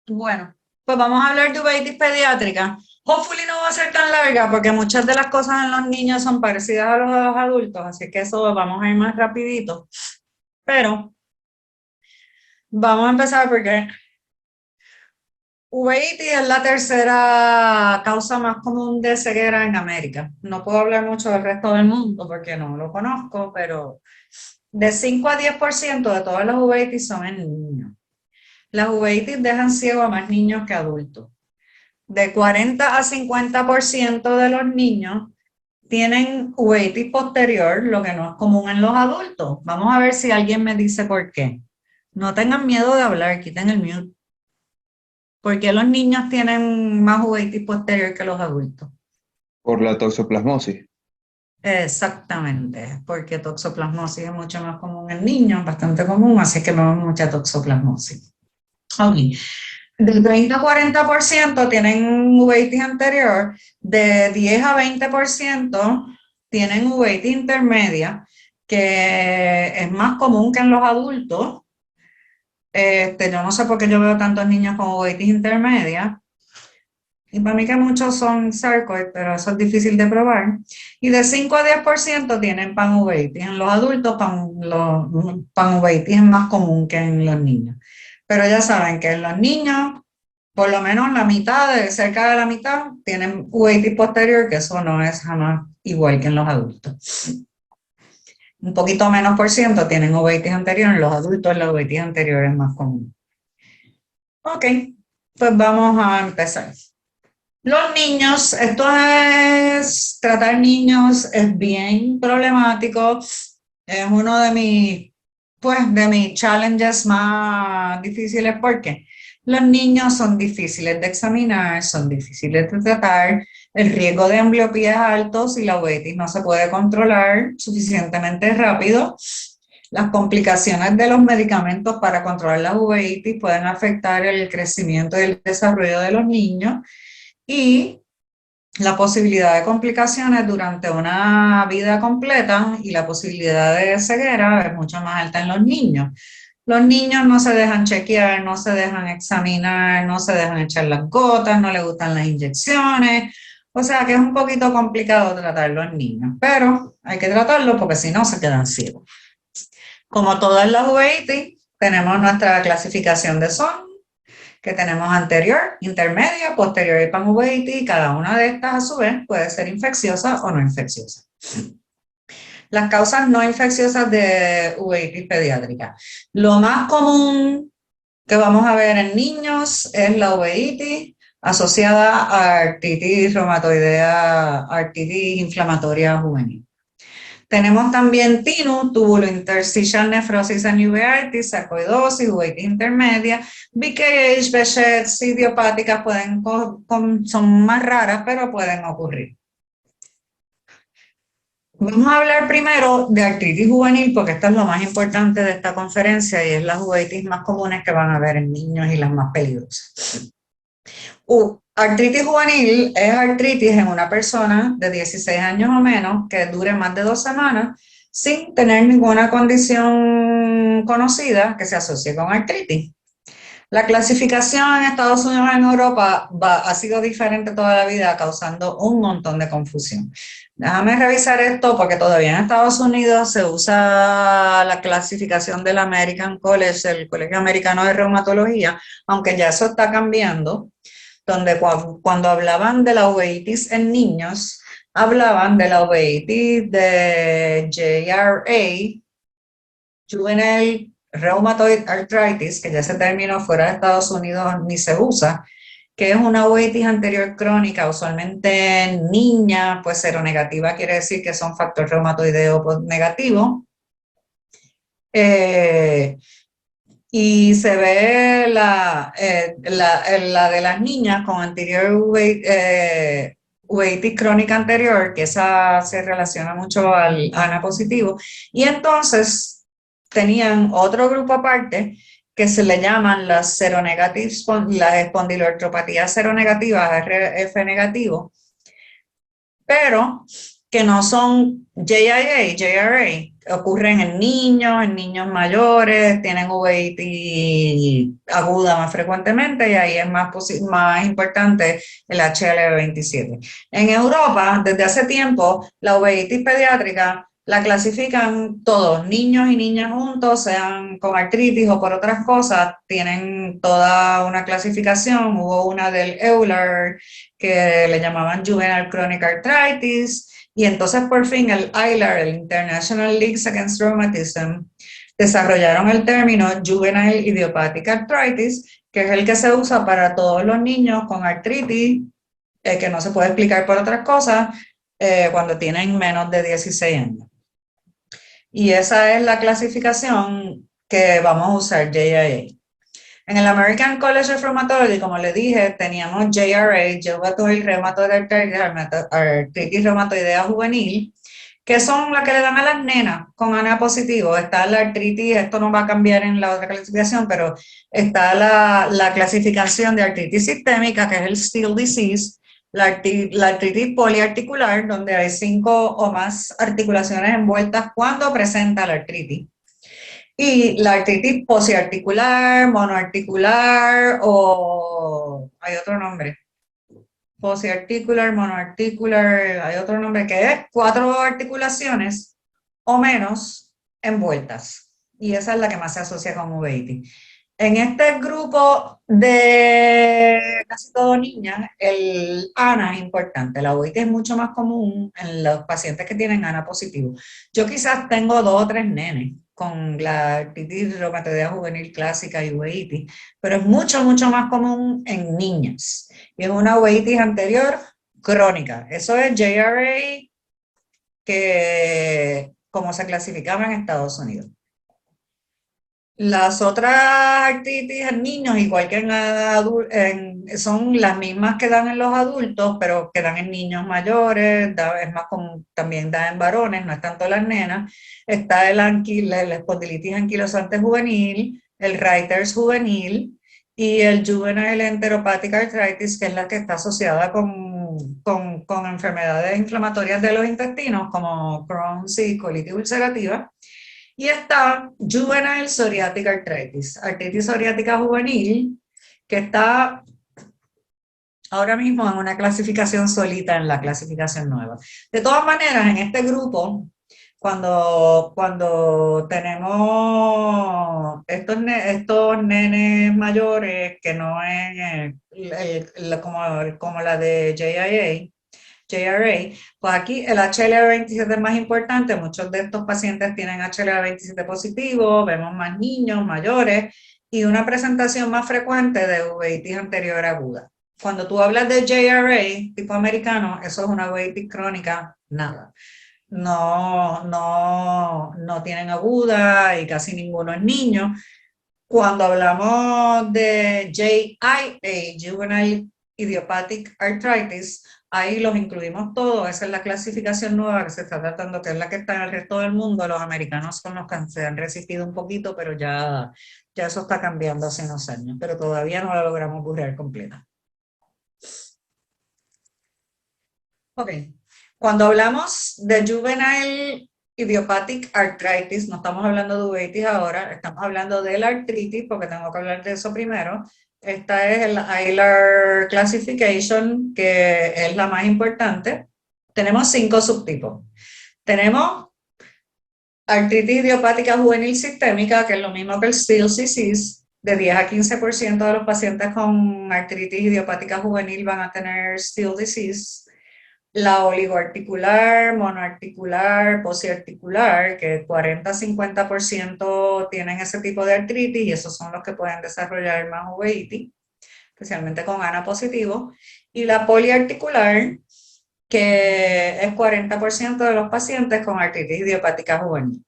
Bueno, pues vamos a hablar de uveitis pediátrica. Hopefully no va a ser tan larga porque muchas de las cosas en los niños son parecidas a los de los adultos, así que eso vamos a ir más rapidito. Pero vamos a empezar porque uveitis es la tercera causa más común de ceguera en América. No puedo hablar mucho del resto del mundo porque no lo conozco, pero de 5 a 10% de todas las uveitis son en niños. Las uveitis dejan ciego a más niños que adultos. De 40 a 50% de los niños tienen uveitis posterior, lo que no es común en los adultos. Vamos a ver si alguien me dice por qué. No tengan miedo de hablar, quiten el mute. ¿Por qué los niños tienen más uveitis posterior que los adultos? Por la toxoplasmosis. Exactamente, porque toxoplasmosis es mucho más común en niños, bastante común, así que vemos mucha toxoplasmosis. Ok. Del 30 a 40% tienen uveitis anterior, de 10 a 20% tienen uveitis intermedia, que es más común que en los adultos. Yo no sé por qué yo veo tantos niños con uveitis intermedia, y para mí que muchos son sarcoid, pero eso es difícil de probar. Y de 5 a 10% tienen panuveitis. En los adultos, panuveitis es más común que en los niños. Pero ya saben que en los niños, por lo menos la mitad, cerca de la mitad, tienen uveitis posterior, que eso no es jamás igual que en los adultos. Un poquito menos por ciento tienen uveitis anterior, en los adultos la uveitis anterior es más común. Ok, pues vamos a empezar. Los niños, tratar niños es bien problemático, es uno de mis challenges más difíciles porque los niños son difíciles de examinar, son difíciles de tratar, el riesgo de ambliopía es alto si la uveitis no se puede controlar suficientemente rápido. Las complicaciones de los medicamentos para controlar la uveitis pueden afectar el crecimiento y el desarrollo de los niños y la posibilidad de complicaciones durante una vida completa y la posibilidad de ceguera es mucho más alta en los niños. Los niños no se dejan chequear, no se dejan examinar, no se dejan echar las gotas, no les gustan las inyecciones. O sea que es un poquito complicado tratar a los niños, pero hay que tratarlo porque si no se quedan ciegos. Como todas las uveitis, tenemos nuestra clasificación de son, que tenemos anterior, intermedia, posterior y panuveitis, y cada una de estas a su vez puede ser infecciosa o no infecciosa. Las causas no infecciosas de uveitis pediátrica. Lo más común que vamos a ver en niños es la uveitis asociada a artritis reumatoidea, artritis inflamatoria juvenil. Tenemos también TINU, tubulointerstitial nefrosis and uveitis, sarcoidosis, uveitis intermedia, BKH, Behçet, idiopáticas son más raras, pero pueden ocurrir. Vamos a hablar primero de artritis juvenil, porque esto es lo más importante de esta conferencia y es las uveitis más comunes que van a ver en niños y las más peligrosas. Artritis juvenil es artritis en una persona de 16 años o menos que dure más de 2 semanas sin tener ninguna condición conocida que se asocie con artritis. La clasificación en Estados Unidos y en Europa ha sido diferente toda la vida, causando un montón de confusión. Déjame revisar esto porque todavía en Estados Unidos se usa la clasificación del American College, el Colegio Americano de Reumatología, aunque ya eso está cambiando, donde cuando hablaban de la uveitis en niños, hablaban de la uveitis de JRA, Juvenile Rheumatoid Arthritis, que ya ese término fuera de Estados Unidos ni se usa, que es una uveitis anterior crónica, usualmente en niñas, pues seronegativa quiere decir que son factor reumatoideo negativo. Y se ve la de las niñas con anterior uveitis crónica anterior, que esa se relaciona mucho al ANA positivo, y entonces tenían otro grupo aparte que se le llaman las las espondiloartropatías seronegativas, RF negativo, pero que no son JIA, JRA, ocurren en niños mayores, tienen uveitis aguda más frecuentemente y ahí es más importante el HLA-27. En Europa, desde hace tiempo, la uveitis pediátrica la clasifican todos, niños y niñas juntos, sean con artritis o por otras cosas, tienen toda una clasificación. Hubo una del EULAR que le llamaban Juvenile Chronic Arthritis, y entonces por fin el ILAR, el International Leagues Against Rheumatism, desarrollaron el término Juvenile Idiopathic Arthritis, que es el que se usa para todos los niños con artritis, que no se puede explicar por otras cosas, cuando tienen menos de 16 años. Y esa es la clasificación que vamos a usar, JIA. En el American College of Rheumatology, como le dije, teníamos JRA, Rheumatoid Arthritis Reumatoidea Juvenil, que son las que le dan a las nenas con ANA positivo. Está la artritis, esto no va a cambiar en la otra clasificación, pero está la clasificación de artritis sistémica, que es el Steel Disease, la artritis poliarticular, donde hay 5 o más articulaciones envueltas cuando presenta la artritis. Y la artritis posiarticular, monoarticular o hay otro nombre. Posiarticular, monoarticular, hay otro nombre que es 4 articulaciones o menos envueltas. Y esa es la que más se asocia con uveitis. En este grupo de casi todo niñas, el ANA es importante. La uveitis es mucho más común en los pacientes que tienen ANA positivo. Yo quizás tengo 2 o 3 nenes con la artritis reumatoidea juvenil clásica y uveitis, pero es mucho, mucho más común en niñas. Y es una uveitis anterior crónica. Eso es JRA, que como se clasificaba en Estados Unidos. Las otras artritis en niños, igual que son las mismas que dan en los adultos, pero que dan en niños mayores, es más común, también da en varones, no es tanto las nenas. Está la espondilitis anquilosante juvenil, el Reiter's juvenil y el Juvenile Enteropathic Arthritis, que es la que está asociada con enfermedades inflamatorias de los intestinos, como Crohn's y colitis ulcerativa. Y está Juvenile Psoriatic Arthritis, artritis psoriática juvenil, que está ahora mismo en una clasificación solita en la clasificación nueva. De todas maneras, en este grupo, cuando tenemos estos nenes mayores, que no es como la de JRA, pues aquí el HLA-27 es más importante. Muchos de estos pacientes tienen HLA-27 positivo, vemos más niños, mayores, y una presentación más frecuente de uveitis anterior aguda. Cuando tú hablas de JRA, tipo americano, eso es una uveitis crónica, nada. No tienen aguda y casi ninguno es niño. Cuando hablamos de JIA, Juvenile Idiopathic Arthritis, ahí los incluimos todos. Esa es la clasificación nueva que se está tratando, que es la que está en el resto del mundo. Los americanos son los que se han resistido un poquito, pero ya eso está cambiando hace unos años, pero todavía no la logramos burlar completa. Ok, cuando hablamos de Juvenile Idiopathic Arthritis, no estamos hablando de uveitis ahora, estamos hablando de la artritis, porque tengo que hablar de eso primero. Esta es el ILAR Classification, que es la más importante. Tenemos 5 subtipos. Tenemos artritis idiopática juvenil sistémica, que es lo mismo que el Still's disease. De 10 a 15% de los pacientes con artritis idiopática juvenil van a tener Still's disease. La oligoarticular, monoarticular, posiarticular, que 40-50% tienen ese tipo de artritis, y esos son los que pueden desarrollar más uveitis, especialmente con ANA positivo. Y la poliarticular, que es 40% de los pacientes con artritis idiopática juvenil.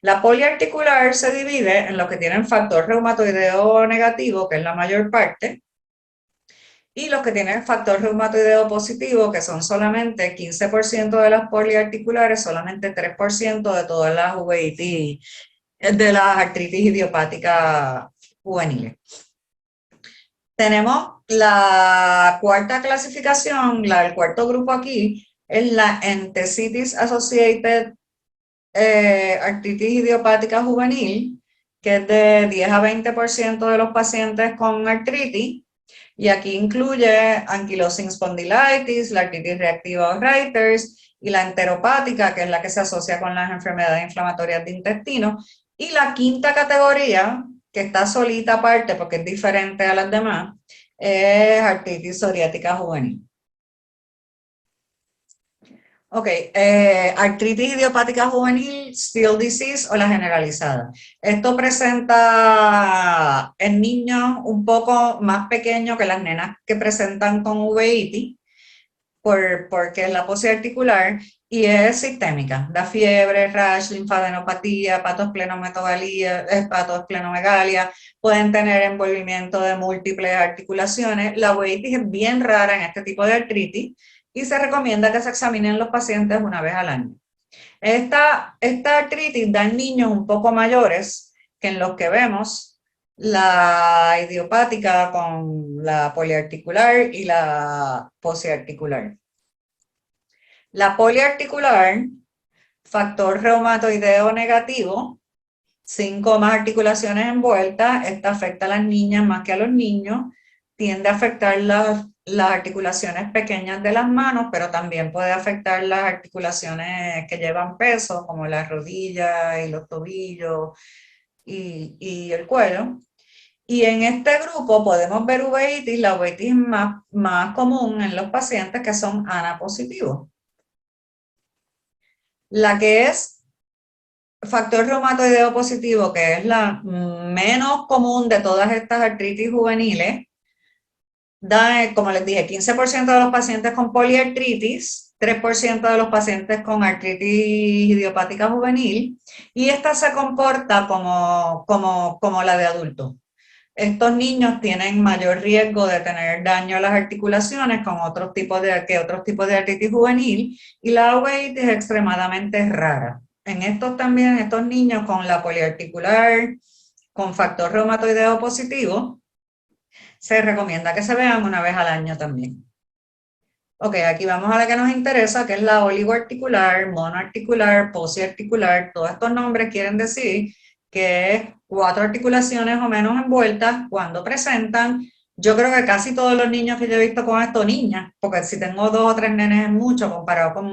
La poliarticular se divide en los que tienen factor reumatoideo negativo, que es la mayor parte, y los que tienen factor reumatoideo positivo, que son solamente 15% de las poliarticulares, solamente 3% de todas las uveitis, de las artritis idiopáticas juveniles. Tenemos la cuarta clasificación, el cuarto grupo aquí, es la Enthesitis Associated artritis idiopática juvenil, que es de 10 a 20% de los pacientes con artritis, y aquí incluye ankylosing spondylitis, la artritis reactiva o Reiters, y la enteropática, que es la que se asocia con las enfermedades inflamatorias de intestino. Y la quinta categoría, que está solita aparte porque es diferente a las demás, es artritis psoriática juvenil. Ok, artritis idiopática juvenil, Still's disease o la generalizada. Esto presenta en niños un poco más pequeños que las nenas que presentan con uveitis, porque es la posiarticular y es sistémica. Da fiebre, rash, linfadenopatía, patosplenomegalia, pueden tener envolvimiento de múltiples articulaciones. La uveitis es bien rara en este tipo de artritis y se recomienda que se examinen los pacientes una vez al año. Esta artritis da en niños un poco mayores que en los que vemos la idiopática con la poliarticular y la posiarticular. La poliarticular, factor reumatoideo negativo, 5 o más articulaciones envueltas, esta afecta a las niñas más que a los niños, tiende a afectar las articulaciones pequeñas de las manos, pero también puede afectar las articulaciones que llevan peso, como las rodillas y los tobillos y el cuello. Y en este grupo podemos ver uveitis, la uveitis más común en los pacientes que son ANA positivos. La que es factor reumatoideo positivo, que es la menos común de todas estas artritis juveniles, da, como les dije, 15% de los pacientes con poliartritis, 3% de los pacientes con artritis idiopática juvenil, y esta se comporta como la de adultos. Estos niños tienen mayor riesgo de tener daño a las articulaciones con otros tipos de artritis juvenil, y la uveitis es extremadamente rara. En estos también, estos niños con la poliarticular, con factor reumatoideo positivo, se recomienda que se vean una vez al año también. Ok, aquí vamos a la que nos interesa, que es la oligoarticular, monoarticular, posiarticular. Todos estos nombres quieren decir que es 4 articulaciones o menos envueltas cuando presentan. Yo creo que casi todos los niños que yo he visto con esto, niñas, porque si tengo 2 o 3 nenes es mucho comparado con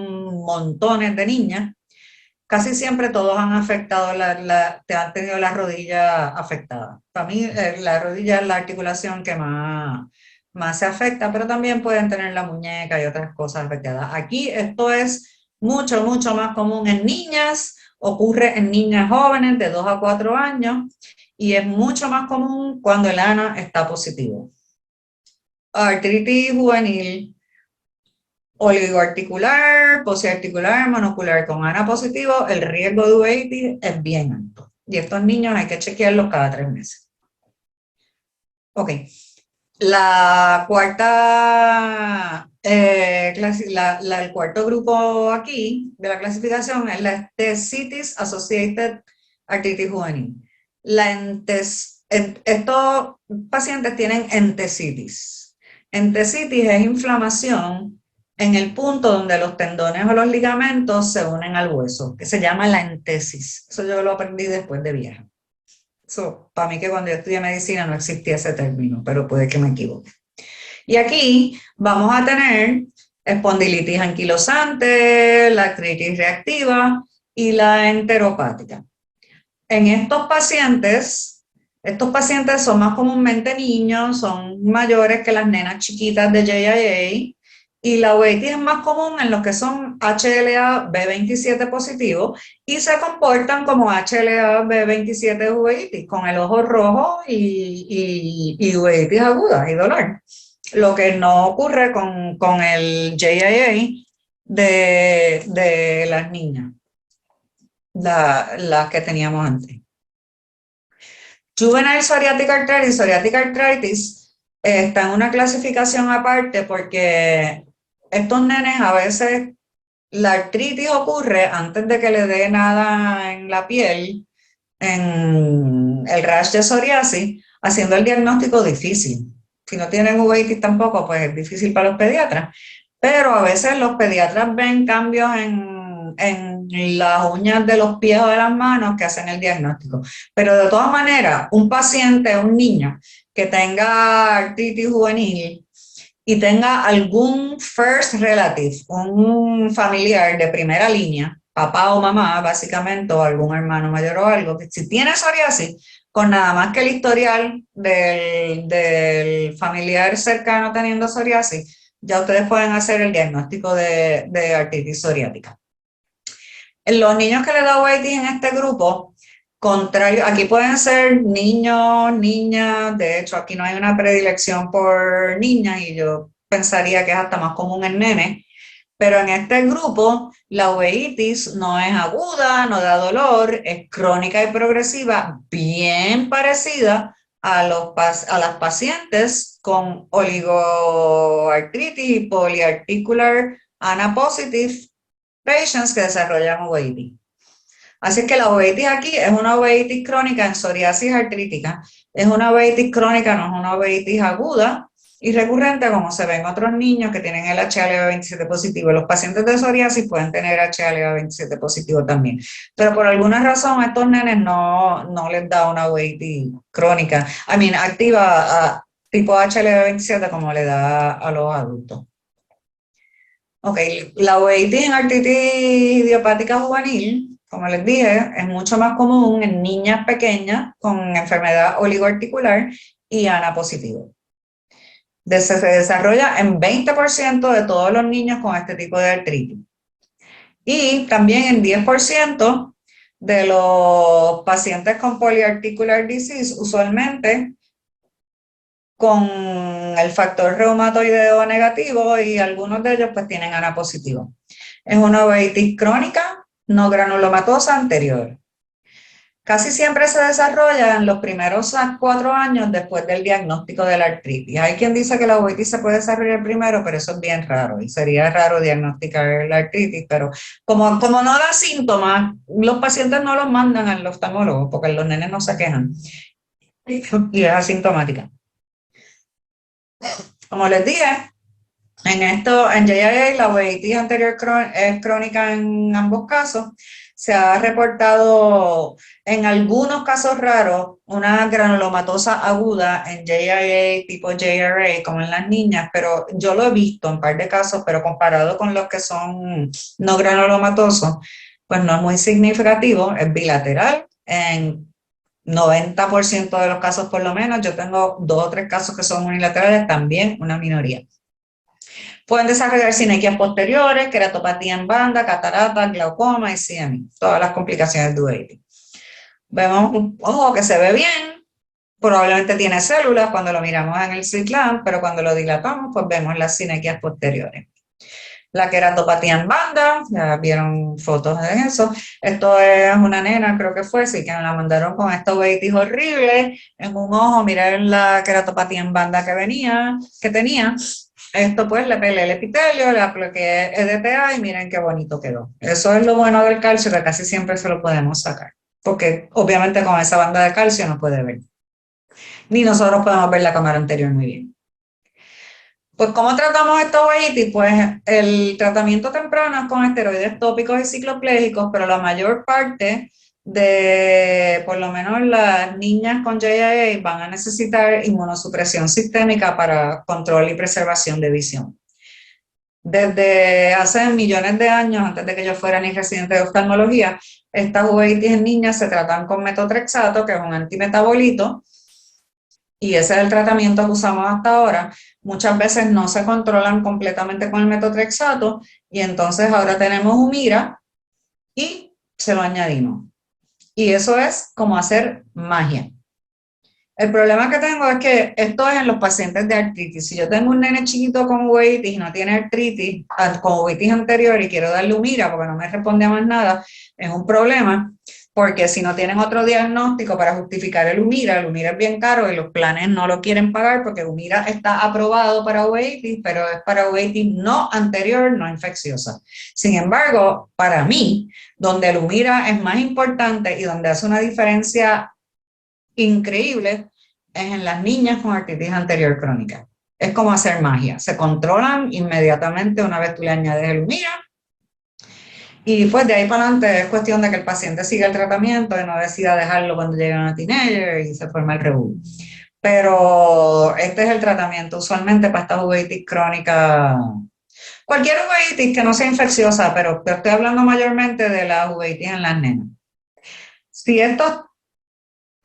montones de niñas, casi siempre todos han afectado, te han tenido la rodilla afectada. Para mí la rodilla es la articulación que más se afecta, pero también pueden tener la muñeca y otras cosas afectadas. Aquí esto es mucho más común en niñas, ocurre en niñas jóvenes de 2 a 4 años y es mucho más común cuando el ANA está positivo. Artritis juvenil, oligoarticular, posiarticular, monocular con ANA positivo, el riesgo de uveitis es bien alto. Y estos niños hay que chequearlos cada 3 meses. Ok. La cuarta, el cuarto grupo aquí de la clasificación es la Enthesitis Associated Arthritis Juvenil. Estos pacientes tienen enthesitis. Enthesitis es inflamación en el punto donde los tendones o los ligamentos se unen al hueso, que se llama la entesis. Eso yo lo aprendí después de vieja. Para mí que cuando yo estudié medicina no existía ese término, pero puede que me equivoque. Y aquí vamos a tener espondilitis anquilosante, la artritis reactiva y la enteropática. En estos pacientes son más comúnmente niños, son mayores que las nenas chiquitas de JIA, y la uveitis es más común en los que son HLA-B27 positivos y se comportan como HLA-B27 uveitis, con el ojo rojo y uveitis aguda y dolor. Lo que no ocurre con el JIA de las niñas, las que teníamos antes. Juvenile psoriatic arthritis está en una clasificación aparte porque estos nenes a veces la artritis ocurre antes de que le dé nada en la piel, en el rash de psoriasis, haciendo el diagnóstico difícil. Si no tienen uveitis tampoco, pues es difícil para los pediatras. Pero a veces los pediatras ven cambios en en las uñas de los pies o de las manos que hacen el diagnóstico. Pero de todas maneras, un paciente, un niño que tenga artritis juvenil y tenga algún first relative, un familiar de primera línea, papá o mamá, básicamente, o algún hermano mayor o algo, que si tiene psoriasis, con nada más que el historial del familiar cercano teniendo psoriasis, ya ustedes pueden hacer el diagnóstico de artritis psoriática. En los niños que le da oitis en este grupo, contrario, aquí pueden ser niños, niñas, de hecho aquí no hay una predilección por niñas y yo pensaría que es hasta más común en nenes, pero en este grupo la uveitis no es aguda, no da dolor, es crónica y progresiva, bien parecida a las pacientes con oligoartritis y polyarticular anapositive patients que desarrollan uveitis. Así que la uveitis aquí es una uveitis crónica en psoriasis artrítica, es una uveitis crónica, no es una uveitis aguda y recurrente como se ve en otros niños que tienen el HLA-27 positivo. Los pacientes de psoriasis pueden tener HLA-27 positivo también, pero por alguna razón a estos nenes no les da una uveitis crónica, activa tipo HLA-27 como le da a los adultos. Ok, la uveitis en artritis idiopática juvenil, como les dije, es mucho más común en niñas pequeñas con enfermedad oligoarticular y ANA positivo. Se desarrolla en 20% de todos los niños con este tipo de artritis. Y también en 10% de los pacientes con polyarticular disease, usualmente con el factor reumatoideo negativo y algunos de ellos pues tienen ANA positivo. Es una uveitis crónica no granulomatosa anterior. Casi siempre se desarrolla en los primeros 4 años después del diagnóstico de la artritis. Hay quien dice que la uveitis se puede desarrollar primero, pero eso es bien raro y sería raro diagnosticar la artritis, pero como no da síntomas, los pacientes no los mandan al oftalmólogo porque los nenes no se quejan y es asintomática. Como les dije, en JIA la uveitis anterior es crónica en ambos casos. Se ha reportado en algunos casos raros una granulomatosa aguda en JIA tipo JRA, como en las niñas, pero yo lo he visto en un par de casos, pero comparado con los que son no granulomatosos, pues no es muy significativo, es bilateral en 90% de los casos por lo menos. Yo tengo 2 o 3 casos que son unilaterales, también una minoría. Pueden desarrollar sinequias posteriores, queratopatía en banda, catarata, glaucoma y CME, todas las complicaciones de uveitis. Vemos un ojo que se ve bien, probablemente tiene células cuando lo miramos en el slit lamp, pero cuando lo dilatamos, pues vemos las sinequias posteriores. La queratopatía en banda, ya vieron fotos de eso. Esto es una nena, creo que fue, sí, que me la mandaron con esta uveitis horrible en un ojo. Miren la queratopatía en banda que tenía. Esto pues le pelé el epitelio, le apliqué EDTA y miren qué bonito quedó. Eso es lo bueno del calcio, que casi siempre se lo podemos sacar, porque obviamente con esa banda de calcio no puede ver. Ni nosotros podemos ver la cámara anterior muy bien. Pues, ¿cómo tratamos esta uveitis? Pues el tratamiento temprano es con esteroides tópicos y cicloplégicos, pero la mayor parte de, por lo menos las niñas con JIA, van a necesitar inmunosupresión sistémica para control y preservación de visión. Desde hace millones de años, antes de que yo fuera ni residente de oftalmología, estas uveitis en niñas se tratan con metotrexato, que es un antimetabolito, y ese es el tratamiento que usamos hasta ahora. Muchas veces no se controlan completamente con el metotrexato y entonces ahora tenemos Humira y se lo añadimos. Y eso es como hacer magia. El problema que tengo es que esto es en los pacientes de artritis. Si yo tengo un nene chiquito con uveitis y no tiene artritis, con uveitis anterior y quiero darle Humira porque no me responde a más nada, es un problema. Porque si no tienen otro diagnóstico para justificar el Humira es bien caro y los planes no lo quieren pagar porque Humira está aprobado para uveitis, pero es para uveitis no anterior, no infecciosa. Sin embargo, para mí, donde el Humira es más importante y donde hace una diferencia increíble, es en las niñas con artritis anterior crónica. Es como hacer magia, se controlan inmediatamente una vez tú le añades el Humira. Y pues de ahí para adelante es cuestión de que el paciente siga el tratamiento y no decida dejarlo cuando llega una teenager y se forma el revuelo. Pero este es el tratamiento usualmente para esta uveitis crónica. Cualquier uveitis que no sea infecciosa, pero te estoy hablando mayormente de la uveitis en las nenas. Si estos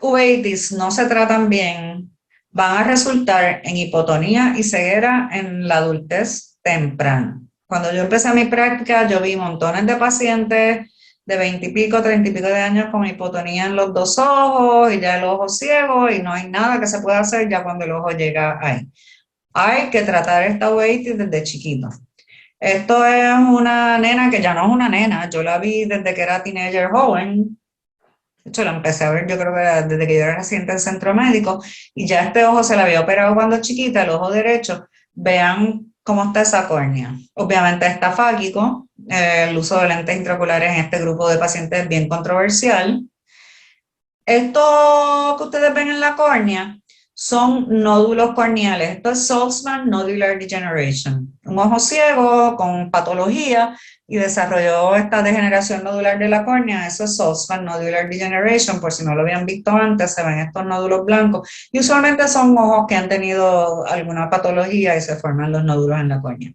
uveitis no se tratan bien, van a resultar en hipotonía y ceguera en la adultez temprana. Cuando yo empecé mi práctica, yo vi montones de pacientes de 20 y pico, 30 y pico de años con hipotonía en los dos ojos y ya el ojo ciego y no hay nada que se pueda hacer ya cuando el ojo llega ahí. Hay que tratar esta uveitis desde chiquito. Esto es una nena que ya no es una nena, yo la vi desde que era teenager joven. De hecho, la empecé a ver, yo creo que desde que yo era residente del centro médico, y ya este ojo se la había operado cuando chiquita, el ojo derecho. Vean cómo está esa córnea. Obviamente está fáquico, el uso de lentes intraoculares en este grupo de pacientes es bien controversial. Esto que ustedes ven en la córnea son nódulos corneales. Esto es Saltzman Nodular Degeneration. Un ojo ciego con patología y desarrolló esta degeneración nodular de la córnea. Eso es Saltzman Nodular Degeneration. Por si no lo habían visto antes, se ven estos nódulos blancos. Y usualmente son ojos que han tenido alguna patología y se forman los nódulos en la córnea.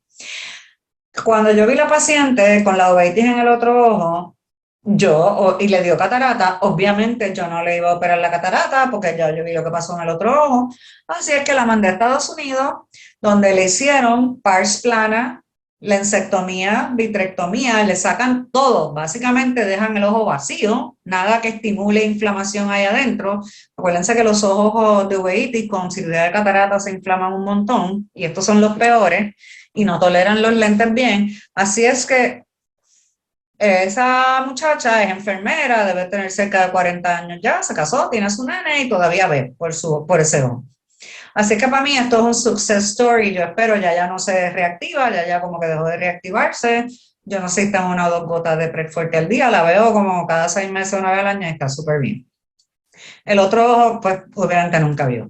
Cuando yo vi la paciente con la uveitis en el otro ojo, y le dio catarata, obviamente yo no le iba a operar la catarata porque ya yo vi lo que pasó en el otro ojo. Así es que la mandé a Estados Unidos, donde le hicieron pars plana, lensectomía, vitrectomía, le sacan todo. Básicamente dejan el ojo vacío, nada que estimule inflamación ahí adentro. Acuérdense que los ojos de uveitis con cirugía de catarata se inflaman un montón y estos son los peores y no toleran los lentes bien. Así es que esa muchacha es enfermera, debe tener cerca de 40 años ya, se casó, tiene a su nene y todavía ve por ese ojo. Así que para mí esto es un success story. Yo espero ya no se reactiva, ya como que dejó de reactivarse. Yo no sé si está una o dos gotas de Pred Forte al día, la veo como cada 6 meses, una vez al año y está súper bien. El otro ojo, pues obviamente nunca vio.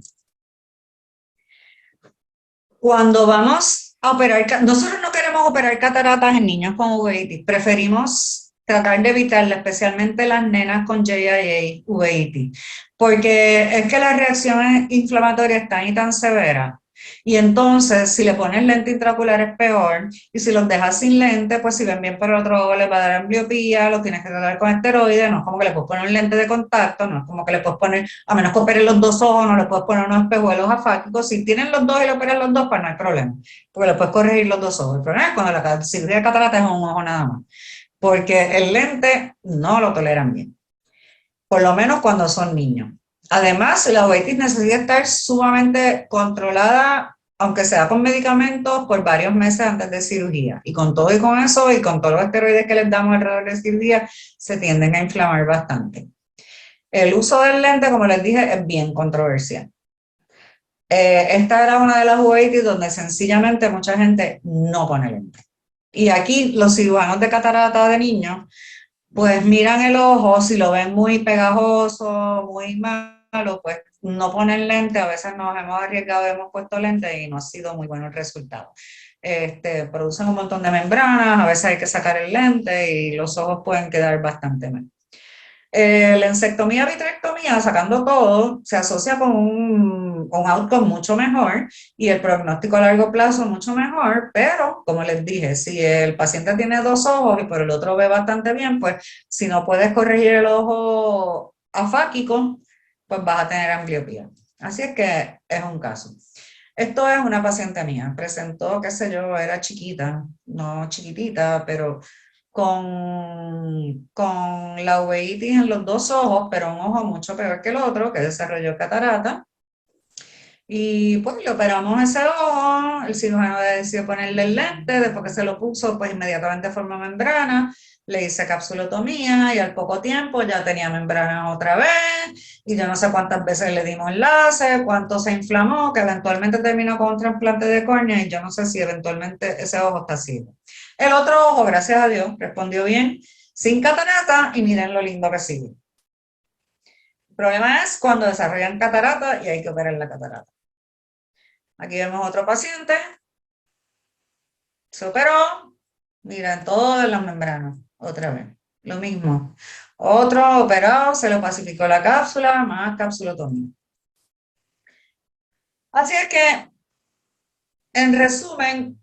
Cuando vamos a operar, nosotros no queremos operar cataratas en niños con uveitis, preferimos tratar de evitarla, especialmente las nenas con JIA uveitis, porque es que las reacciones inflamatorias están y tan severas. Y entonces, si le pones lente intraocular es peor, y si los dejas sin lente, pues si ven bien por el otro ojo les va a dar ambliopía, lo tienes que tratar con esteroides, no es como que le puedes poner un lente de contacto, no es como que le puedes poner, a menos que operen los dos ojos, no le puedes poner unos espejuelos afácicos. Si tienen los dos y le operan los dos, pues no hay problema, porque le puedes corregir los dos ojos. El problema es cuando la cirugía de catarata es un ojo nada más, porque el lente no lo toleran bien, por lo menos cuando son niños. Además, la uveitis necesita estar sumamente controlada, aunque sea con medicamentos, por varios meses antes de cirugía. Y con todo y con eso, y con todos los esteroides que les damos alrededor de cirugía, se tienden a inflamar bastante. El uso del lente, como les dije, es bien controversial. Esta era una de las uveitis donde sencillamente mucha gente no pone lente. Y aquí los cirujanos de catarata de niños pues miran el ojo, si lo ven muy pegajoso, muy malo, pues no ponen lente, a veces nos hemos arriesgado, hemos puesto lente y no ha sido muy bueno el resultado. Producen un montón de membranas, a veces hay que sacar el lente y los ojos pueden quedar bastante mal. La lensectomía, vitrectomía, sacando todo, se asocia con un outcome mucho mejor y el pronóstico a largo plazo mucho mejor, pero como les dije, si el paciente tiene dos ojos y por el otro ve bastante bien, pues si no puedes corregir el ojo afáquico, pues vas a tener ambliopía. Así es que es un caso. Esto es una paciente mía, presentó, qué sé yo, era chiquita, no chiquitita, pero con la uveitis en los dos ojos, pero un ojo mucho peor que el otro, que desarrolló catarata. Y pues le operamos ese ojo, el cirujano decidió ponerle el lente, después que se lo puso, pues inmediatamente formó membrana, le hice capsulotomía y al poco tiempo ya tenía membrana otra vez y yo no sé cuántas veces le dimos láser, cuánto se inflamó, que eventualmente terminó con un trasplante de córnea y yo no sé si eventualmente ese ojo está ciego. El otro ojo, gracias a Dios, respondió bien, sin catarata y miren lo lindo que sigue. El problema es cuando desarrollan catarata y hay que operar la catarata. Aquí vemos otro paciente, se operó, miren, todas las membranas. otra vez, lo mismo. Otro operado, se le pacificó la cápsula, más capsulotomía. Así es que, en resumen,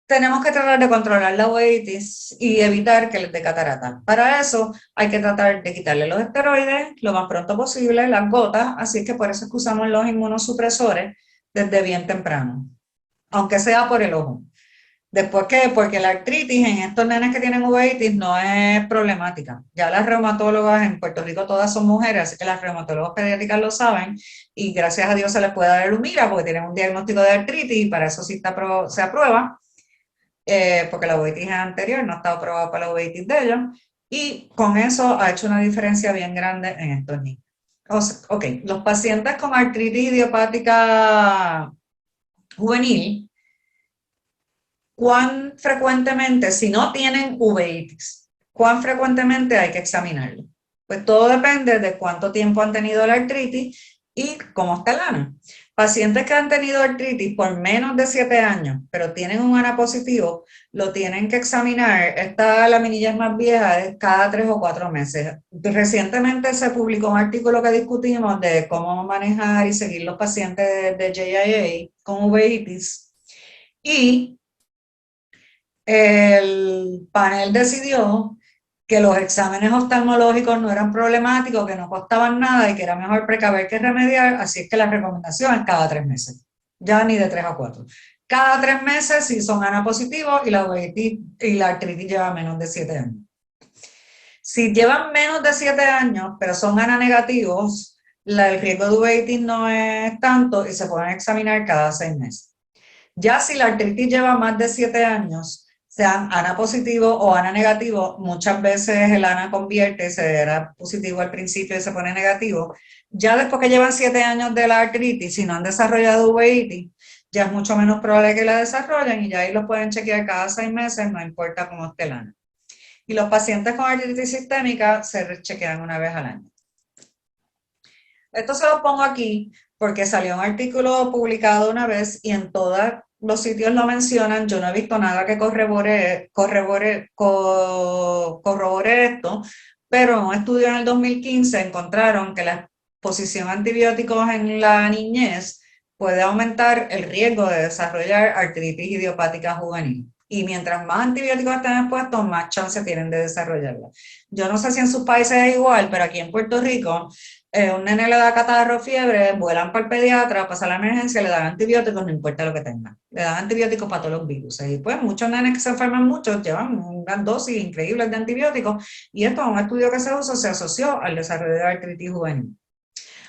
tenemos que tratar de controlar la uveitis y evitar que les dé catarata. Para eso hay que tratar de quitarle los esteroides lo más pronto posible, las gotas, así que por eso es que usamos los inmunosupresores desde bien temprano, aunque sea por el ojo. Después que, porque la artritis en estos nenes que tienen uveitis no es problemática. Ya las reumatólogas en Puerto Rico todas son mujeres, así que las reumatólogas pediátricas lo saben y gracias a Dios se les puede dar el Humira porque tienen un diagnóstico de artritis y para eso sí se aprueba, porque la uveitis es anterior, no está aprobada para la uveitis de ellos y con eso ha hecho una diferencia bien grande en estos niños. Ok, los pacientes con artritis idiopática juvenil, ¿cuán frecuentemente, si no tienen uveitis, cuán frecuentemente hay que examinarlo? Pues todo depende de cuánto tiempo han tenido la artritis y cómo está el ano. Pacientes que han tenido artritis por menos de 7 años, pero tienen un ANA positivo, lo tienen que examinar. Esta laminilla es más vieja, es cada 3 o 4 meses. Recientemente se publicó un artículo que discutimos de cómo manejar y seguir los pacientes de JIA con uveitis y el panel decidió que los exámenes oftalmológicos no eran problemáticos, que no costaban nada y que era mejor precaver que remediar, así es que la recomendación es cada 3 meses, ya ni de 3 a 4. Cada 3 meses si son ANA positivos y la artritis lleva menos de 7 años. Si llevan menos de 7 años, pero son ANA negativos, el riesgo de uveitis no es tanto y se pueden examinar cada 6 meses. Ya si la artritis lleva más de 7 años, sean ANA positivo o ANA negativo, muchas veces el ANA convierte, se era positivo al principio y se pone negativo. Ya después que llevan 7 años de la artritis, si no han desarrollado uveitis, ya es mucho menos probable que la desarrollen y ya ahí lo pueden chequear cada 6 meses, no importa cómo esté el ANA. Y los pacientes con artritis sistémica se chequean una vez al año. Esto se lo pongo aquí porque salió un artículo publicado una vez y en todos los sitios lo mencionan. Yo no he visto nada que corrobore esto, pero en un estudio en el 2015 encontraron que la exposición a antibióticos en la niñez puede aumentar el riesgo de desarrollar artritis idiopática juvenil. Y mientras más antibióticos estén expuestos, más chance tienen de desarrollarla. Yo no sé si en sus países es igual, pero aquí en Puerto Rico un nene le da catarro, fiebre, vuelan para el pediatra, pasa la emergencia, le dan antibióticos, no importa lo que tenga. Le dan antibióticos para todos los virus. Y pues muchos nenes que se enferman mucho llevan unas dosis increíbles de antibióticos y esto en un estudio que se usó se asoció al desarrollo de artritis juvenil.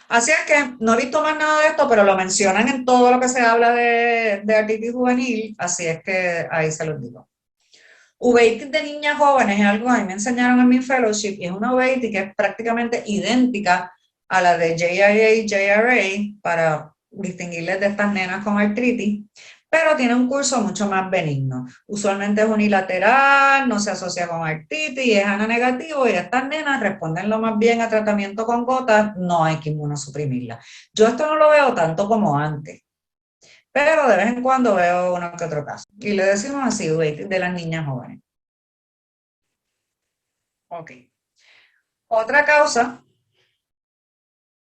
Así es que no he visto más nada de esto, pero lo mencionan en todo lo que se habla de artritis juvenil, así es que ahí se los digo. Uveitis de niñas jóvenes es algo que a mí me enseñaron en mi fellowship y es una uveitis que es prácticamente idéntica a la de JIA y JRA para distinguirles de estas nenas con artritis, pero tiene un curso mucho más benigno. Usualmente es unilateral, no se asocia con artritis, es ANA negativo y estas nenas responden lo más bien a tratamiento con gotas, no hay que inmunosuprimirla. Yo esto no lo veo tanto como antes, pero de vez en cuando veo uno que otro caso. Y le decimos así, uveitis de las niñas jóvenes. Ok. Otra causa,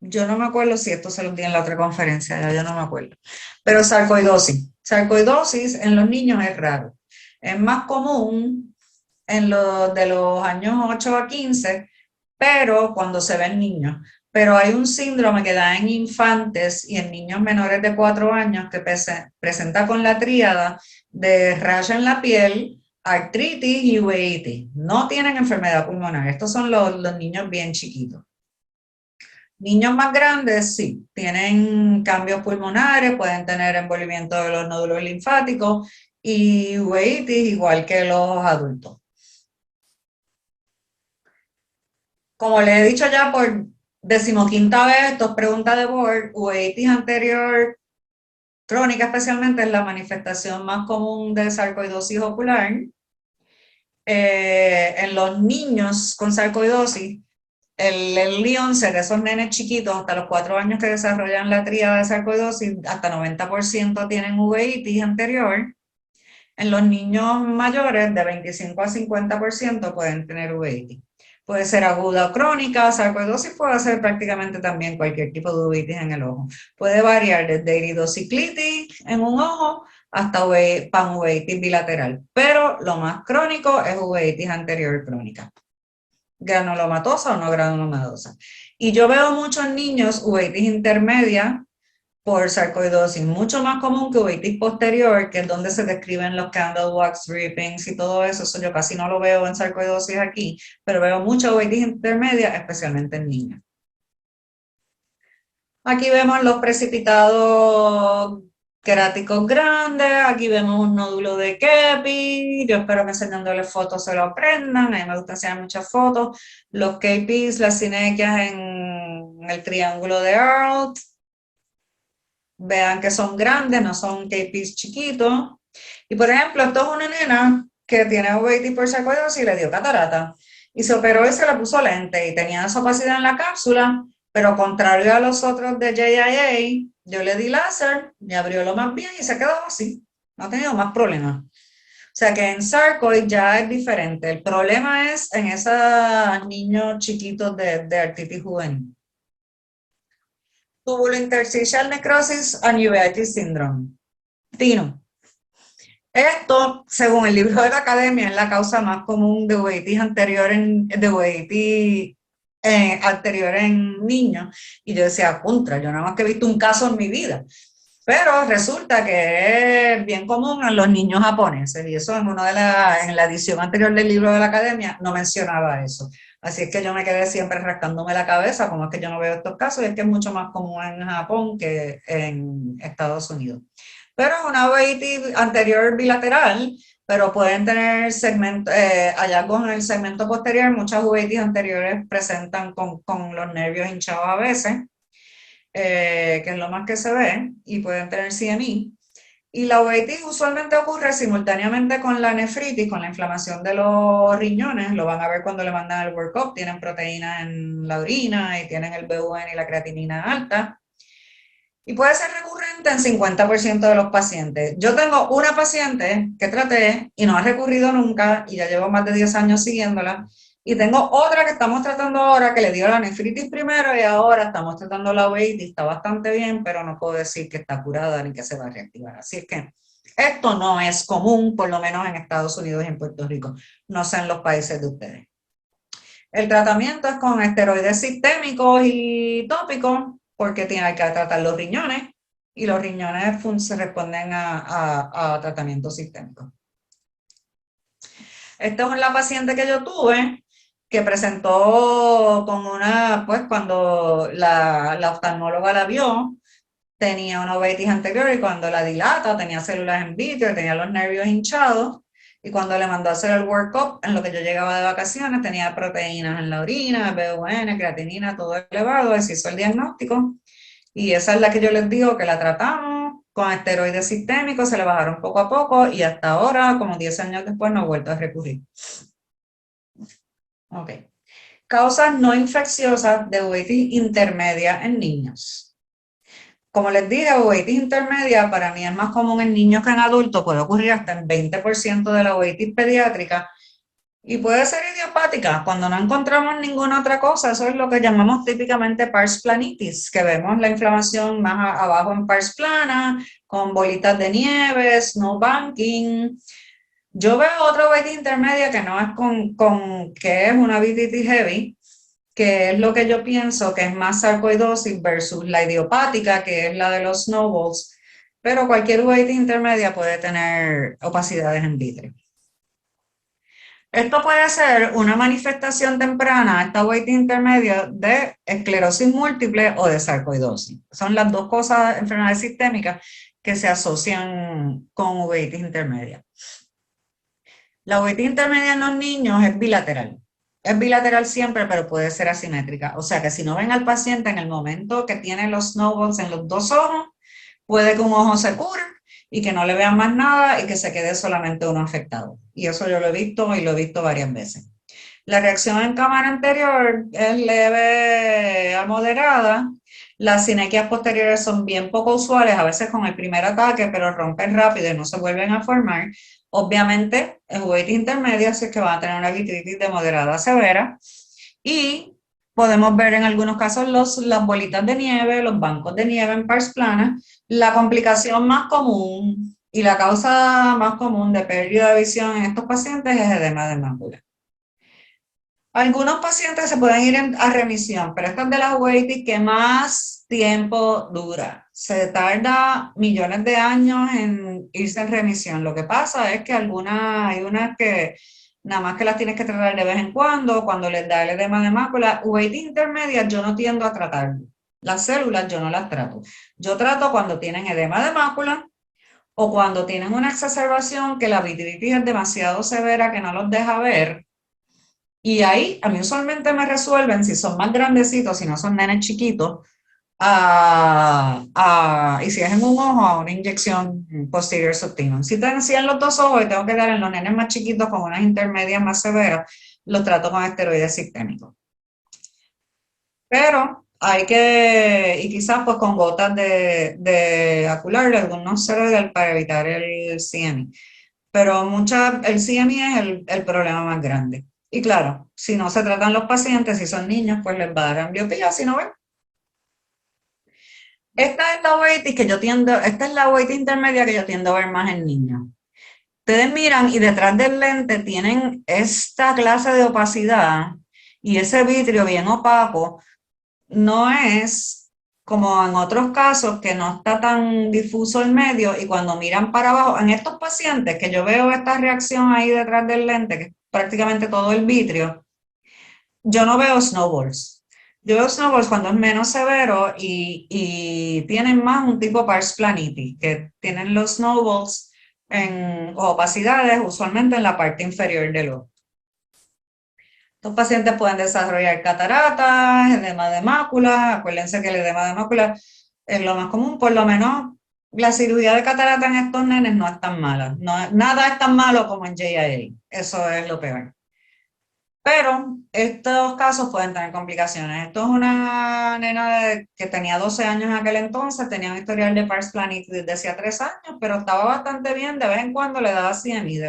yo no me acuerdo si esto se lo di en la otra conferencia, ya yo no me acuerdo, pero sarcoidosis. Sarcoidosis en los niños es raro. Es más común en los de los años 8 a 15, pero cuando se ven niños. Pero hay un síndrome que da en infantes y en niños menores de 4 años que presenta con la tríada de raya en la piel, artritis y uveitis. No tienen enfermedad pulmonar. Estos son los niños bien chiquitos. Niños más grandes, sí, tienen cambios pulmonares, pueden tener envolvimiento de los nódulos linfáticos y uveitis igual que los adultos. Como le he dicho ya por 15ª vez, esto es pregunta de board, uveitis anterior crónica especialmente es la manifestación más común de sarcoidosis ocular. En los niños con sarcoidosis, el Leonce, de esos nenes chiquitos hasta los 4 años que desarrollan la tríada de sarcoidosis, hasta 90% tienen uveitis anterior. En los niños mayores de 25 a 50% pueden tener uveitis. Puede ser aguda o crónica, sarcoidosis puede ser prácticamente también cualquier tipo de uveitis en el ojo. Puede variar desde iridociclitis en un ojo hasta panuveitis bilateral, pero lo más crónico es uveitis anterior crónica, granulomatosa o no granulomatosa. Y yo veo muchos niños uveitis intermedia por sarcoidosis, mucho más común que uveitis posterior, que es donde se describen los candle wax drippings y todo eso. Eso yo casi no lo veo en sarcoidosis aquí, pero veo mucha uveitis intermedia, especialmente en niños. Aquí vemos los precipitados queráticos grandes, aquí vemos un nódulo de Kepi, yo espero que enseñándoles fotos se lo aprendan, a mí me gusta enseñar muchas fotos, los Kepis, las sinequias en el triángulo de Earl, vean que son grandes, no son Kepis chiquitos, y por ejemplo, esto es una nena que tiene uveitis por sarcoidosis y le dio catarata, y se operó y se le puso lente, y tenía esa opacidad en la cápsula, pero contrario a los otros de JIA, yo le di láser, me abrió lo más bien y se quedó así. No ha tenido más problemas. O sea que en sarcoid ya es diferente. El problema es en esos niños chiquitos de artritis juvenil. Tubulointerstitial necrosis and uveitis syndrome. Tino. Esto, según el libro de la academia, es la causa más común de uveitis anterior en niños. Y yo decía, contra, yo nada más que he visto un caso en mi vida. Pero resulta que es bien común en los niños japoneses. Y eso en la edición anterior del libro de la academia no mencionaba eso. Así es que yo me quedé siempre rascándome la cabeza, como es que yo no veo estos casos, y es que es mucho más común en Japón que en Estados Unidos. Pero es una uveitis anterior bilateral, pero pueden tener hallazgos en el segmento posterior. Muchas uveitis anteriores presentan con los nervios hinchados a veces, que es lo más que se ve, y pueden tener CMI. Y la uveitis usualmente ocurre simultáneamente con la nefritis, con la inflamación de los riñones. Lo van a ver cuando le mandan el workup. Tienen proteína en la orina y tienen el BUN y la creatinina alta. Y puede ser recurrente en 50% de los pacientes. Yo tengo una paciente que traté y no ha recurrido nunca y ya llevo más de 10 años siguiéndola. Y tengo otra que estamos tratando ahora que le dio la nefritis primero y ahora estamos tratando la uveitis. Está bastante bien, pero no puedo decir que está curada ni que se va a reactivar. Así es que esto no es común, por lo menos en Estados Unidos y en Puerto Rico. No sé en los países de ustedes. El tratamiento es con esteroides sistémicos y tópicos, porque hay que tratar los riñones, y los riñones se responden a tratamiento sistémico. Esta es la paciente que yo tuve, que presentó con pues cuando la oftalmóloga la vio, tenía una uveitis anterior y cuando la dilata tenía células en vitro, tenía los nervios hinchados. Y cuando le mandó a hacer el workup, en lo que yo llegaba de vacaciones, tenía proteínas en la orina, BUN, creatinina, todo elevado, se hizo el diagnóstico. Y esa es la que yo les digo que la tratamos con esteroides sistémicos, se le bajaron poco a poco y hasta ahora, como 10 años después, no ha vuelto a recurrir. Ok. Causas no infecciosas de uveitis intermedia en niños. Como les dije, uveitis intermedia para mí es más común en niños que en adultos, puede ocurrir hasta en 20% de la uveitis pediátrica y puede ser idiopática cuando no encontramos ninguna otra cosa. Eso es lo que llamamos típicamente pars planitis, que vemos la inflamación más abajo en pars plana, con bolitas de nieve, snowbanking. Yo veo otra uveitis intermedia que no es que es una uveitis heavy, que es lo que yo pienso que es más sarcoidosis versus la idiopática, que es la de los snowballs, pero cualquier uveitis intermedia puede tener opacidades en vitro. Esto puede ser una manifestación temprana, esta uveitis intermedia, de esclerosis múltiple o de sarcoidosis. Son las dos cosas, enfermedades sistémicas, que se asocian con uveitis intermedia. La uveitis intermedia en los niños es bilateral. Es bilateral siempre, pero puede ser asimétrica. O sea que si no ven al paciente en el momento que tiene los snowballs en los dos ojos, puede que un ojo se cure y que no le vean más nada y que se quede solamente uno afectado. Y eso yo lo he visto y lo he visto varias veces. La reacción en cámara anterior es leve a moderada. Las sinequias posteriores son bien poco usuales, a veces con el primer ataque, pero rompen rápido y no se vuelven a formar. Obviamente, en uveitis intermedia sí es que van a tener una vitritis de moderada a severa y podemos ver en algunos casos las bolitas de nieve, los bancos de nieve en pars plana. La complicación más común y la causa más común de pérdida de visión en estos pacientes es edema de mácula. Algunos pacientes se pueden ir a remisión, pero esta es de las uveitis que más tiempo dura. Se tarda millones de años en irse en remisión. Lo que pasa es que hay unas que nada más que las tienes que tratar de vez en cuando les da el edema de mácula. Uveitis intermedias yo no tiendo a tratar. Las células yo no las trato. Yo trato cuando tienen edema de mácula o cuando tienen una exacerbación que la vitritis es demasiado severa que no los deja ver. Y ahí a mí usualmente me resuelven, si son más grandecitos, si no son nenes chiquitos, y si es en un ojo, a una inyección posterior subtenon. Si en los dos ojos y tengo que dar en los nenes más chiquitos con unas intermedias más severas, los trato con esteroides sistémicos. Pero y quizás pues con gotas de acular, de algunos esteroides para evitar el CME. Pero el CME es el problema más grande. Y claro, si no se tratan los pacientes, si son niños, pues les va a dar ambliopía, si no ven. Esta es la uveitis intermedia que yo tiendo a ver más en niños. Ustedes miran y detrás del lente tienen esta clase de opacidad y ese vitrio bien opaco. No es como en otros casos que no está tan difuso el medio y cuando miran para abajo, en estos pacientes que yo veo esta reacción ahí detrás del lente, que es prácticamente todo el vitrio, yo no veo snowballs. Yo veo snowballs cuando es menos severo y tienen más un tipo pars planitis, que tienen los snowballs o opacidades usualmente en la parte inferior del ojo. Estos pacientes pueden desarrollar cataratas, edema de mácula. Acuérdense que el edema de mácula es lo más común, por lo menos la cirugía de catarata en estos nenes no es tan mala. Nada es tan malo como en JIA, eso es lo peor. Pero estos casos pueden tener complicaciones. Esto es una nena que tenía 12 años en aquel entonces, tenía un historial de pars planitis desde hacía 3 años, pero estaba bastante bien, de vez en cuando le daba CMI.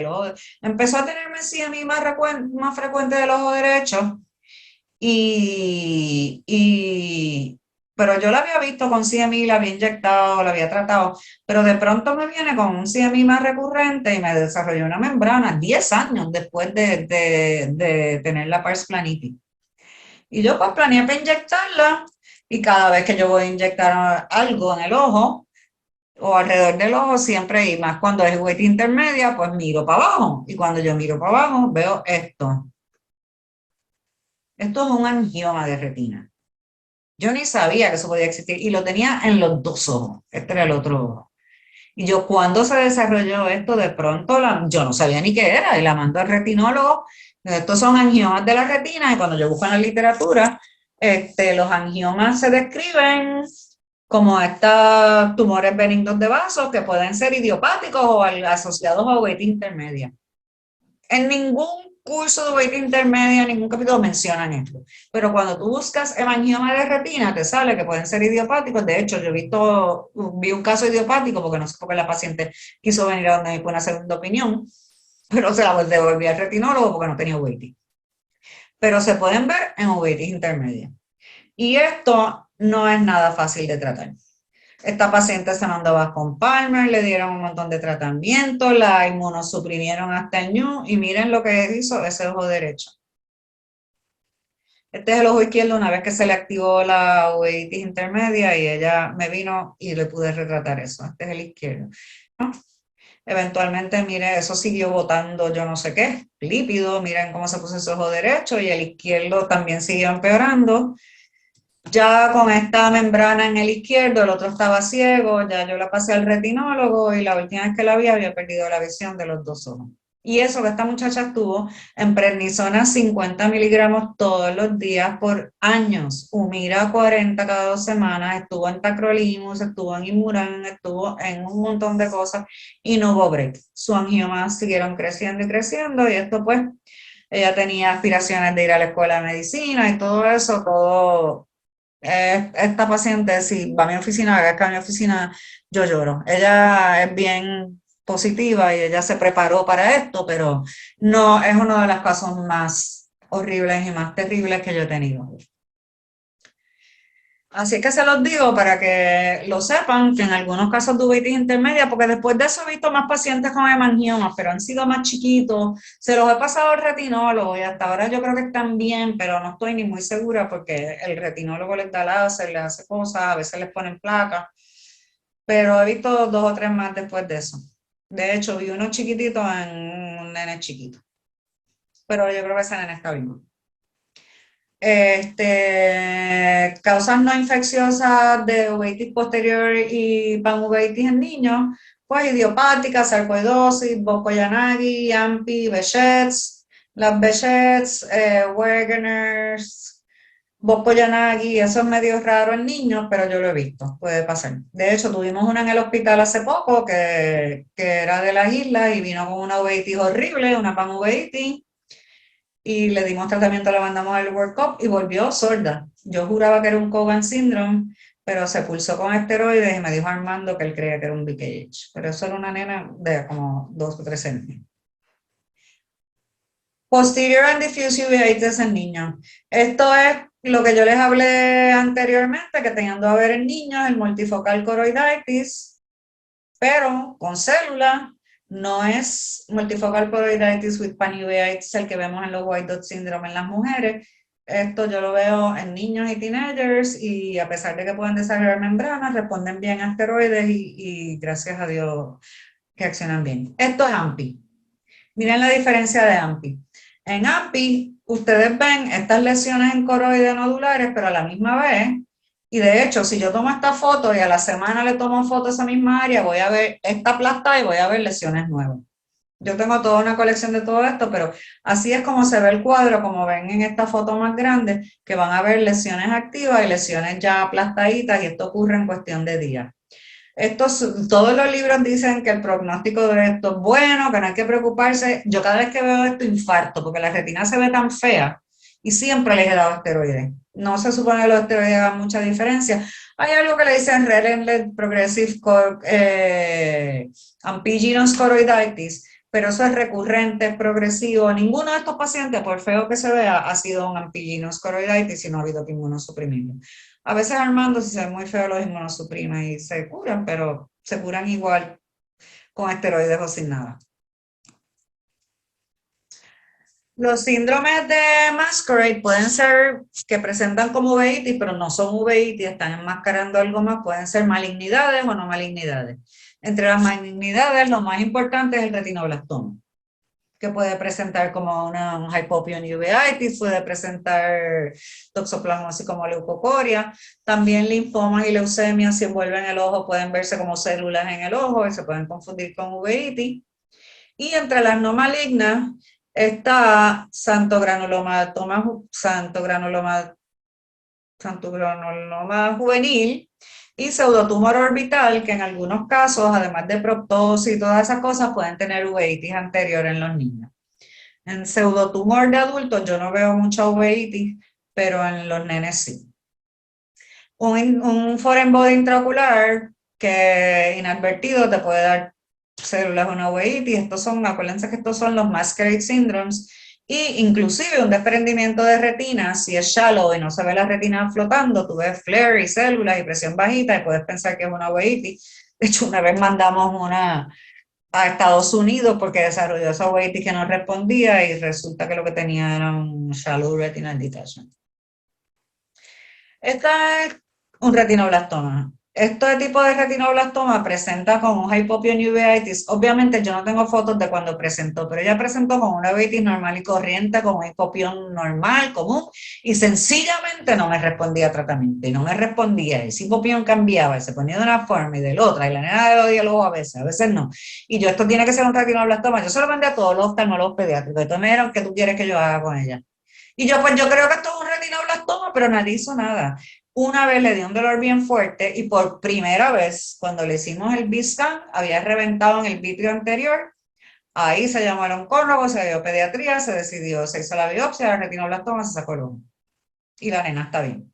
Empezó a tenerme CMI más frecuente del ojo derecho, pero yo la había visto con CMI, la había inyectado, la había tratado, pero de pronto me viene con un CMI más recurrente y me desarrolló una membrana 10 años después de tener la pars planitis. Y yo pues planeé para inyectarla y cada vez que yo voy a inyectar algo en el ojo o alrededor del ojo, siempre y más cuando es uveitis intermedia, pues miro para abajo. Y cuando yo miro para abajo, veo esto. Esto es un angioma de retina. Yo ni sabía que eso podía existir y lo tenía en los dos ojos. Este era el otro ojo. Y yo cuando se desarrolló esto, de pronto yo no sabía ni qué era y la mando al retinólogo. Estos son angiomas de la retina y cuando yo busco en la literatura, los angiomas se describen como estos tumores benignos de vasos que pueden ser idiopáticos o asociados a uveitis intermedia. En ningún curso de uveitis intermedia, en ningún capítulo mencionan esto. Pero cuando tú buscas hemangioma de retina, te sale que pueden ser idiopáticos. De hecho, yo vi un caso idiopático, porque no sé por qué la paciente quiso venir a donde me pone una segunda opinión, pero se la devolví al retinólogo porque no tenía uveitis. Pero se pueden ver en uveitis intermedia. Y esto no es nada fácil de tratar. Esta paciente se mandó con Palmer, le dieron un montón de tratamiento, la inmunosuprimieron hasta el ñu y miren lo que hizo ese ojo derecho. Este es el ojo izquierdo una vez que se le activó la uveitis intermedia y ella me vino y le pude retratar eso. Este es el izquierdo. Eventualmente, mire, eso siguió botando yo no sé qué, lípido, miren cómo se puso ese ojo derecho y el izquierdo también siguió empeorando. Ya con esta membrana en el izquierdo, el otro estaba ciego, ya yo la pasé al retinólogo y la última vez que la vi había perdido la visión de los dos ojos. Y eso que esta muchacha estuvo en prednisona 50 miligramos todos los días por años, Humira 40 cada 2 semanas, estuvo en tacrolimus, estuvo en Imuran, estuvo en un montón de cosas y no hubo break. Sus angiomas siguieron creciendo y creciendo y esto pues, ella tenía aspiraciones de ir a la escuela de medicina y todo eso, esta paciente, si va a mi oficina, a mi oficina, yo lloro. Ella es bien positiva y ella se preparó para esto, pero no es uno de los casos más horribles y más terribles que yo he tenido. Así que se los digo para que lo sepan, que en algunos casos de uveitis intermedia, porque después de eso he visto más pacientes con hemangiomas, pero han sido más chiquitos, se los he pasado al retinólogo y hasta ahora yo creo que están bien, pero no estoy ni muy segura porque el retinólogo les da láser, les hace cosas, a veces les ponen placas, pero he visto 2 o 3 más después de eso. De hecho, vi uno chiquitito en un nene chiquito, pero yo creo que ese nene está bien. Causas no infecciosas de uveitis posterior y panuveitis en niños, pues idiopática, sarcoidosis, Bocco-Yanagi, AMPI, Behçets, las Behçets, Wegener's, Bocco-Yanagi, eso es medio raro en niños, pero yo lo he visto, puede pasar. De hecho, tuvimos una en el hospital hace poco que era de las islas y vino con una uveitis horrible, una panuveitis, y le dimos tratamiento, le mandamos al workup y volvió sorda. Yo juraba que era un Cogan syndrome, pero se pulsó con esteroides y me dijo Armando que él creía que era un BKH, pero eso era una nena de como 2 o 3 años. Posterior and diffuse uveitis en niños. Esto es lo que yo les hablé anteriormente, que teniendo a ver en niños el multifocal choroiditis, pero con células. No es multifocal choroiditis with panuveitis el que vemos en los white dot syndrome en las mujeres. Esto yo lo veo en niños y teenagers y a pesar de que pueden desarrollar membranas, responden bien a esteroides y gracias a Dios que accionan bien. Esto es AMPI. Miren la diferencia de AMPI. En AMPI, ustedes ven estas lesiones en coroides nodulares, pero a la misma vez, y de hecho, si yo tomo esta foto y a la semana le tomo foto a esa misma área, voy a ver esta aplastada y voy a ver lesiones nuevas. Yo tengo toda una colección de todo esto, pero así es como se ve el cuadro, como ven en esta foto más grande, que van a ver lesiones activas y lesiones ya aplastaditas, y esto ocurre en cuestión de días. Todos los libros dicen que el pronóstico de esto es bueno, que no hay que preocuparse. Yo cada vez que veo esto infarto, porque la retina se ve tan fea y siempre les he dado esteroides. No se supone que los esteroides hagan mucha diferencia. Hay algo que le dicen Red Progressive Amphigenous Choroiditis, pero eso es recurrente, es progresivo. Ninguno de estos pacientes, por feo que se vea, ha sido un Amphigenous Choroiditis y no ha habido que inmunosuprimirlo. A veces Armando, si se ve muy feo, los inmunosuprime y se curan, pero se curan igual con esteroides o sin nada. Los síndromes de Masquerade pueden ser que presentan como uveitis, pero no son uveitis, están enmascarando algo más, pueden ser malignidades o no malignidades. Entre las malignidades, lo más importante es el retinoblastoma, que puede presentar como un hypopion uveitis, puede presentar toxoplasmosis como leucocoria, también linfomas y leucemias si envuelven el ojo pueden verse como células en el ojo y se pueden confundir con uveitis. Y entre las no malignas está santogranuloma juvenil y pseudotumor orbital, que en algunos casos, además de proptosis y todas esas cosas, pueden tener uveitis anterior en los niños. En pseudotumor de adultos yo no veo mucha uveitis, pero en los nenes sí. Un foreign body intraocular que inadvertido te puede dar células una uveitis. Acuérdense que estos son los Masquerade syndromes, y inclusive un desprendimiento de retina, si es shallow y no se ve la retina flotando, tú ves flare y células y presión bajita y puedes pensar que es una uveitis. De hecho, una vez mandamos una a Estados Unidos porque desarrolló esa uveitis que no respondía y resulta que lo que tenía era un shallow retinal detachment. Esta es un retinoblastoma. Este tipo de retinoblastoma presenta con un hypopion uveitis. Obviamente yo no tengo fotos de cuando presentó, pero ella presentó con una uveitis normal y corriente, con un hypopion normal, común, y sencillamente no me respondía a tratamiento. Y no me respondía. Y si hypopion cambiaba y se ponía de una forma y de la otra, y la nena le odia el ojo a veces no. Y yo, esto tiene que ser un retinoblastoma. Yo se lo mandé a todos los oftalmólogos pediátricos. Entonces me dijeron, ¿qué tú quieres que yo haga con ella? Y yo, pues yo creo que esto es un retinoblastoma, pero nadie hizo nada. Una vez le dio un dolor bien fuerte y por primera vez, cuando le hicimos el B-scan, había reventado en el vitrio anterior. Ahí se llamó al oncólogo, se dio pediatría, se decidió, se hizo la biopsia, el retinoblastoma, se sacó el ojo. Y la nena está bien.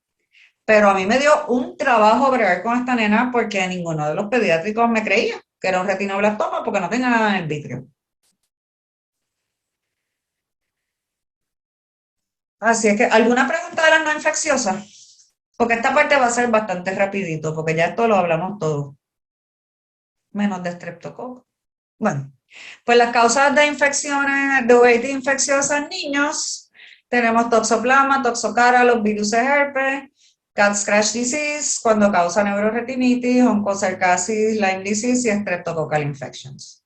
Pero a mí me dio un trabajo bregar con esta nena porque ninguno de los pediátricos me creía. que era un retinoblastoma porque no tenía nada en el vitrio. Así es que, ¿alguna pregunta de las no infecciosas? Porque esta parte va a ser bastante rapidito, porque ya esto lo hablamos todo, menos de estreptococo. Bueno, pues las causas de infecciones, de uveitis infecciosa en niños, tenemos toxoplasma, toxocara, los virus de herpes, cat scratch disease, cuando causa neuroretinitis, oncocercasis, Lyme disease y streptococcal infections.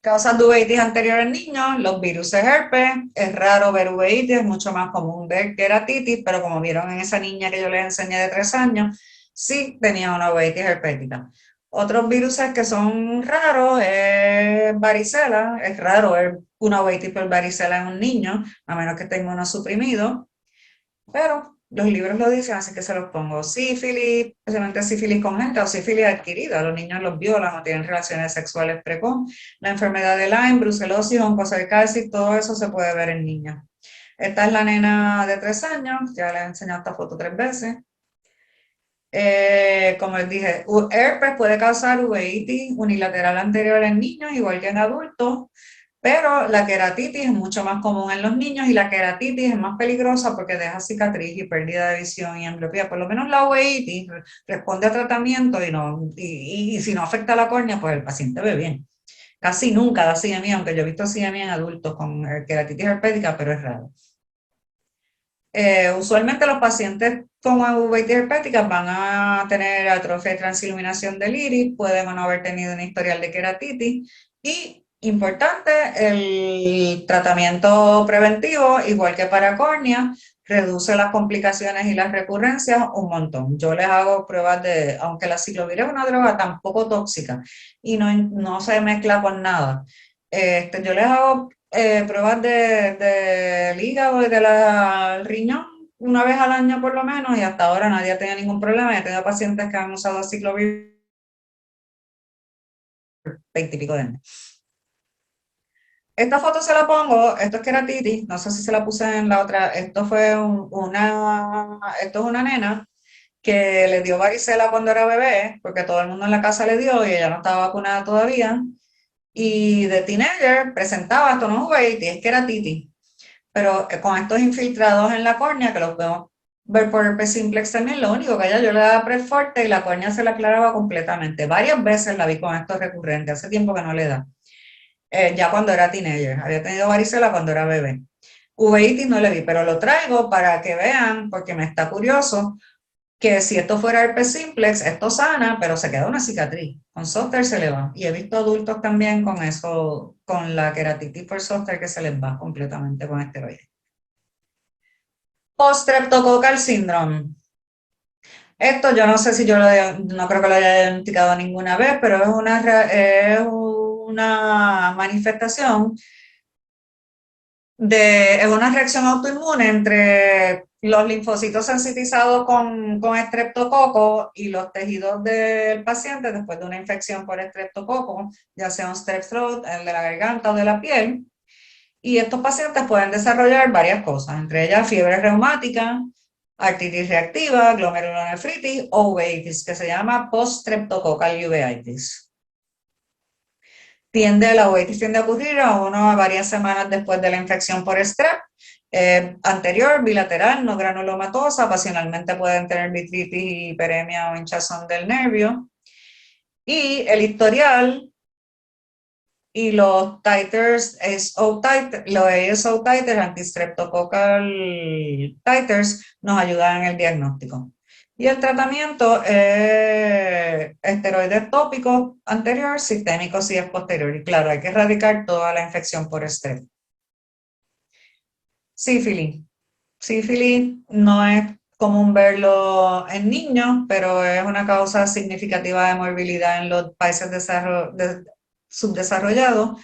Causas de uveitis anterior en niños, los virus de herpes, es raro ver uveitis, es mucho más común ver queratitis, pero como vieron en esa niña que yo les enseñé de 3 años, sí tenía una uveitis herpética. Otros virus que son raros es varicela, es raro ver una uveitis por varicela en un niño, a menos que tenga uno suprimido, pero los libros lo dicen, así que se los pongo. Sífilis, especialmente sífilis congénita o sífilis adquirida, los niños los violan o tienen relaciones sexuales precoz, la enfermedad de Lyme, brucelosis, oncocercasis, todo eso se puede ver en niños. Esta es la nena de 3 años, ya les he enseñado esta foto 3 veces. Como les dije, herpes puede causar uveitis unilateral anterior en niños, igual que en adultos, pero la queratitis es mucho más común en los niños y la queratitis es más peligrosa porque deja cicatriz y pérdida de visión y ambliopía. Por lo menos la uveitis responde a tratamiento y si no afecta a la córnea, pues el paciente ve bien. Casi nunca da CME, aunque yo he visto CME en adultos con queratitis herpética, pero es raro. Usualmente los pacientes con uveitis herpéticas van a tener atrofia y transiluminación del iris, pueden o no haber tenido un historial de queratitis y, importante, el tratamiento preventivo, igual que para córnea, reduce las complicaciones y las recurrencias un montón. Yo les hago pruebas de, aunque la ciclovir es una droga tan poco tóxica y no se mezcla con nada, yo les hago pruebas del hígado y del riñón una vez al año por lo menos y hasta ahora nadie ha tenido ningún problema. He tenido pacientes que han usado ciclovir 20 y pico de años. Esta foto se la pongo, esto es queratitis, no sé si se la puse en la otra, esto es una nena que le dio varicela cuando era bebé, porque todo el mundo en la casa le dio y ella no estaba vacunada todavía, y de teenager presentaba, esto no es uveitis, es queratitis, pero con estos infiltrados en la córnea, que los podemos ver por herpes simplex también, lo único que ella yo le daba Preforte y la córnea se la aclaraba completamente. Varias veces la vi con esto recurrente, hace tiempo que no le da. Ya cuando era teenager, había tenido varicela cuando era bebé. Uveitis no le vi, pero lo traigo para que vean, porque me está curioso, que si esto fuera herpes simplex, esto sana, pero se queda una cicatriz. Con zóster se le va. Y he visto adultos también con eso, con la queratitis por zóster que se les va completamente con esteroides. Post-streptococcal syndrome. Esto yo no sé si no creo que lo haya identificado ninguna vez, pero es una manifestación es una reacción autoinmune entre los linfocitos sensitizados con estreptococo y los tejidos del paciente después de una infección por estreptococo, ya sea un strep throat, el de la garganta o de la piel. Y estos pacientes pueden desarrollar varias cosas, entre ellas fiebre reumática, artritis reactiva, glomerulonefritis o uveitis, que se llama post-streptococcal uveitis. La uveitis tiende a ocurrir a varias semanas después de la infección por strep, anterior, bilateral, no granulomatosa, ocasionalmente pueden tener vitritis, hiperemia o hinchazón del nervio. Y el historial y los titers, los ASO titers, anti-streptococcal titers, nos ayudan en el diagnóstico. Y el tratamiento es esteroides tópicos anterior, sistémicos si es posterior. Y claro, hay que erradicar toda la infección por estrés. Sífilis. Sífilis no es común verlo en niños, pero es una causa significativa de morbilidad en los países subdesarrollados.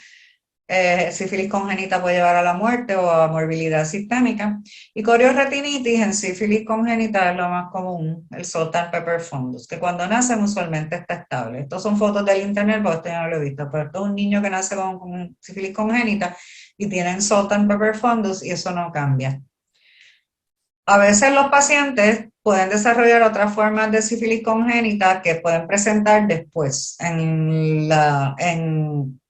Sífilis congénita puede llevar a la muerte o a morbilidad sistémica. Y corioretinitis en sífilis congénita es lo más común, el salt and pepper fundus, que cuando nacen usualmente está estable. Estos son fotos del internet, porque esto yo no lo he visto, pero esto es un niño que nace con sífilis congénita y tienen salt and pepper fundus y eso no cambia. A veces los pacientes pueden desarrollar otras formas de sífilis congénita que pueden presentar después,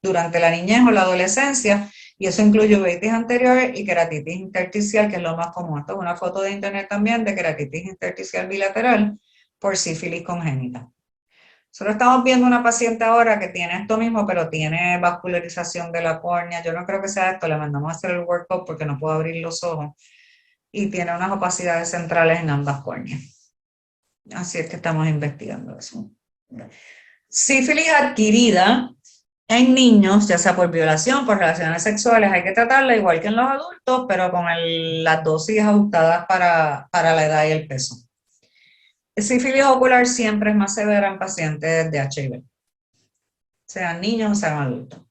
durante la niñez o la adolescencia, y eso incluye uveitis anterior y queratitis intersticial, que es lo más común. Esto es una foto de internet también de queratitis intersticial bilateral por sífilis congénita. Nosotros estamos viendo una paciente ahora que tiene esto mismo, pero tiene vascularización de la córnea. Yo no creo que sea esto, le mandamos a hacer el workup porque no puedo abrir los ojos. Y tiene unas opacidades centrales en ambas córneas. Así es que estamos investigando eso. Sífilis adquirida en niños, ya sea por violación, por relaciones sexuales, hay que tratarla igual que en los adultos, pero con las dosis ajustadas para la edad y el peso. Sífilis ocular siempre es más severa en pacientes de HIV, sean niños o sean adultos.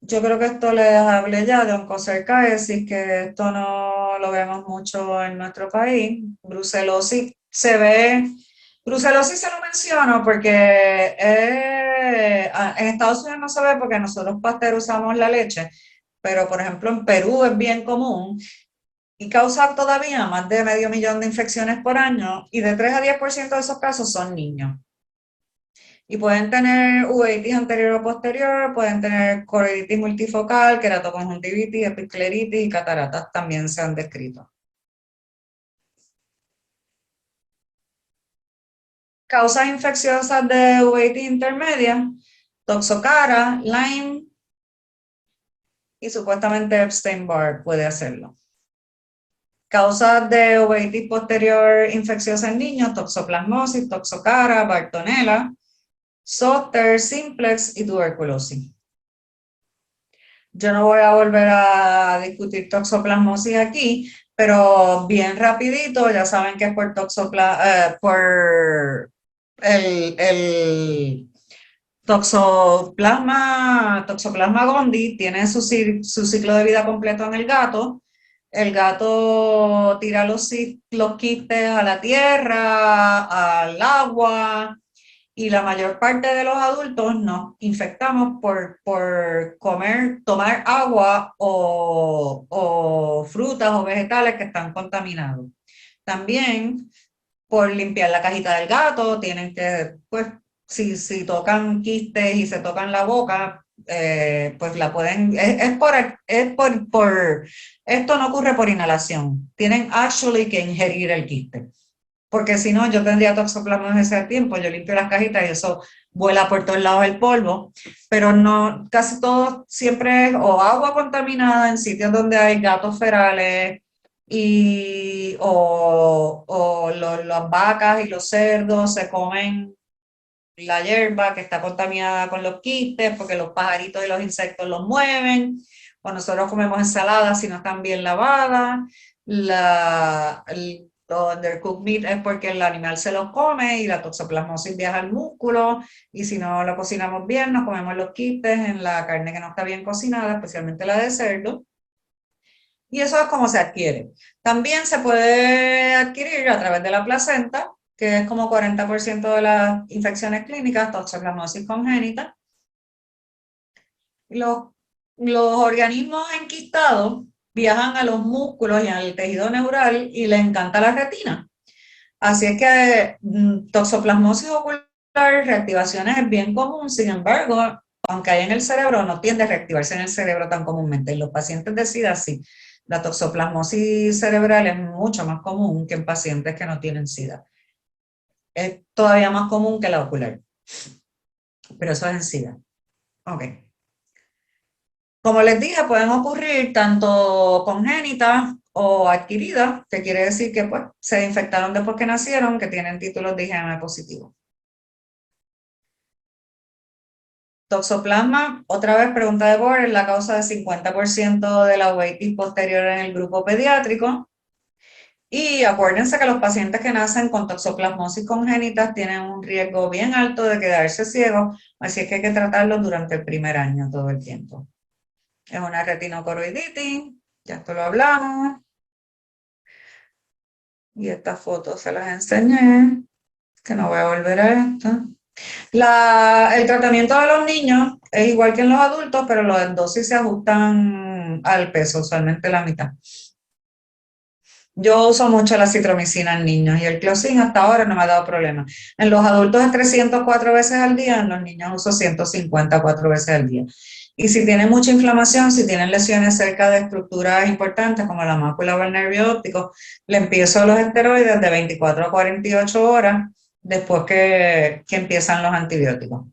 Yo creo que esto les hablé ya de oncocercaesis, que esto no lo vemos mucho en nuestro país. Brucelosis se ve, brucelosis se lo menciono porque en Estados Unidos no se ve porque nosotros pasteurizamos la leche, pero por ejemplo en Perú es bien común y causa todavía más de 500.000 de infecciones por año, y de 3 a 10% de esos casos son niños. Y pueden tener uveitis anterior o posterior, pueden tener coroiditis multifocal, queratoconjuntivitis, episcleritis y cataratas también se han descrito. Causas infecciosas de uveitis intermedia, Toxocara, Lyme y supuestamente Epstein-Barr puede hacerlo. Causas de uveitis posterior infecciosa en niños, toxoplasmosis, Toxocara, Bartonella, Zoster, simplex y tuberculosis. Yo no voy a volver a discutir toxoplasmosis aquí, pero bien rapidito, ya saben que es por el Toxoplasma gondii, tiene su ciclo de vida completo en el gato. El gato tira los quistes a la tierra, al agua, y la mayor parte de los adultos nos infectamos por tomar agua o frutas o vegetales que están contaminados. También por limpiar la cajita del gato, tienen que, pues, si tocan quistes y se tocan la boca, pues la pueden, esto no ocurre por inhalación, tienen actually que ingerir el quiste. Porque si no, yo tendría toxoplasmosis ese tiempo, yo limpio las cajitas y eso vuela por todos lados el polvo, pero no, casi todo siempre es o agua contaminada en sitios donde hay gatos ferales o las vacas y los cerdos se comen la hierba que está contaminada con los quistes porque los pajaritos y los insectos los mueven, o nosotros comemos ensaladas si no están bien lavadas, lo undercooked meat es porque el animal se los come y la toxoplasmosis viaja al músculo, y si no lo cocinamos bien, nos comemos los quistes en la carne que no está bien cocinada, especialmente la de cerdo, y eso es como se adquiere. También se puede adquirir a través de la placenta, que es como 40% de las infecciones clínicas, toxoplasmosis congénita. Los organismos enquistados viajan a los músculos y al tejido neural y les encanta la retina. Así es que toxoplasmosis ocular, reactivaciones es bien común, sin embargo, aunque hay en el cerebro, no tiende a reactivarse en el cerebro tan comúnmente. En los pacientes de SIDA sí, la toxoplasmosis cerebral es mucho más común que en pacientes que no tienen SIDA. Es todavía más común que la ocular, pero eso es en SIDA. Ok. Como les dije, pueden ocurrir tanto congénitas o adquiridas, que quiere decir que pues, se infectaron después que nacieron, que tienen títulos de IgM positivo. Toxoplasma, otra vez pregunta de Bohr, es la causa del 50% de la uveitis posterior en el grupo pediátrico. Y acuérdense que los pacientes que nacen con toxoplasmosis congénita tienen un riesgo bien alto de quedarse ciegos, así es que hay que tratarlos durante el primer año todo el tiempo. Es una retinocoroiditis, ya esto lo hablamos. Y estas fotos se las enseñé, que no voy a volver a esta. El tratamiento de los niños es igual que en los adultos, pero las dosis se ajustan al peso, usualmente la mitad. Yo uso mucho la citromicina en niños y el Clozin hasta ahora no me ha dado problema. En los adultos es 304 veces al día, en los niños uso 154 veces al día. Y si tienen mucha inflamación, si tienen lesiones cerca de estructuras importantes como la mácula o el nervio óptico, le empiezo los esteroides de 24 a 48 horas después que empiezan los antibióticos.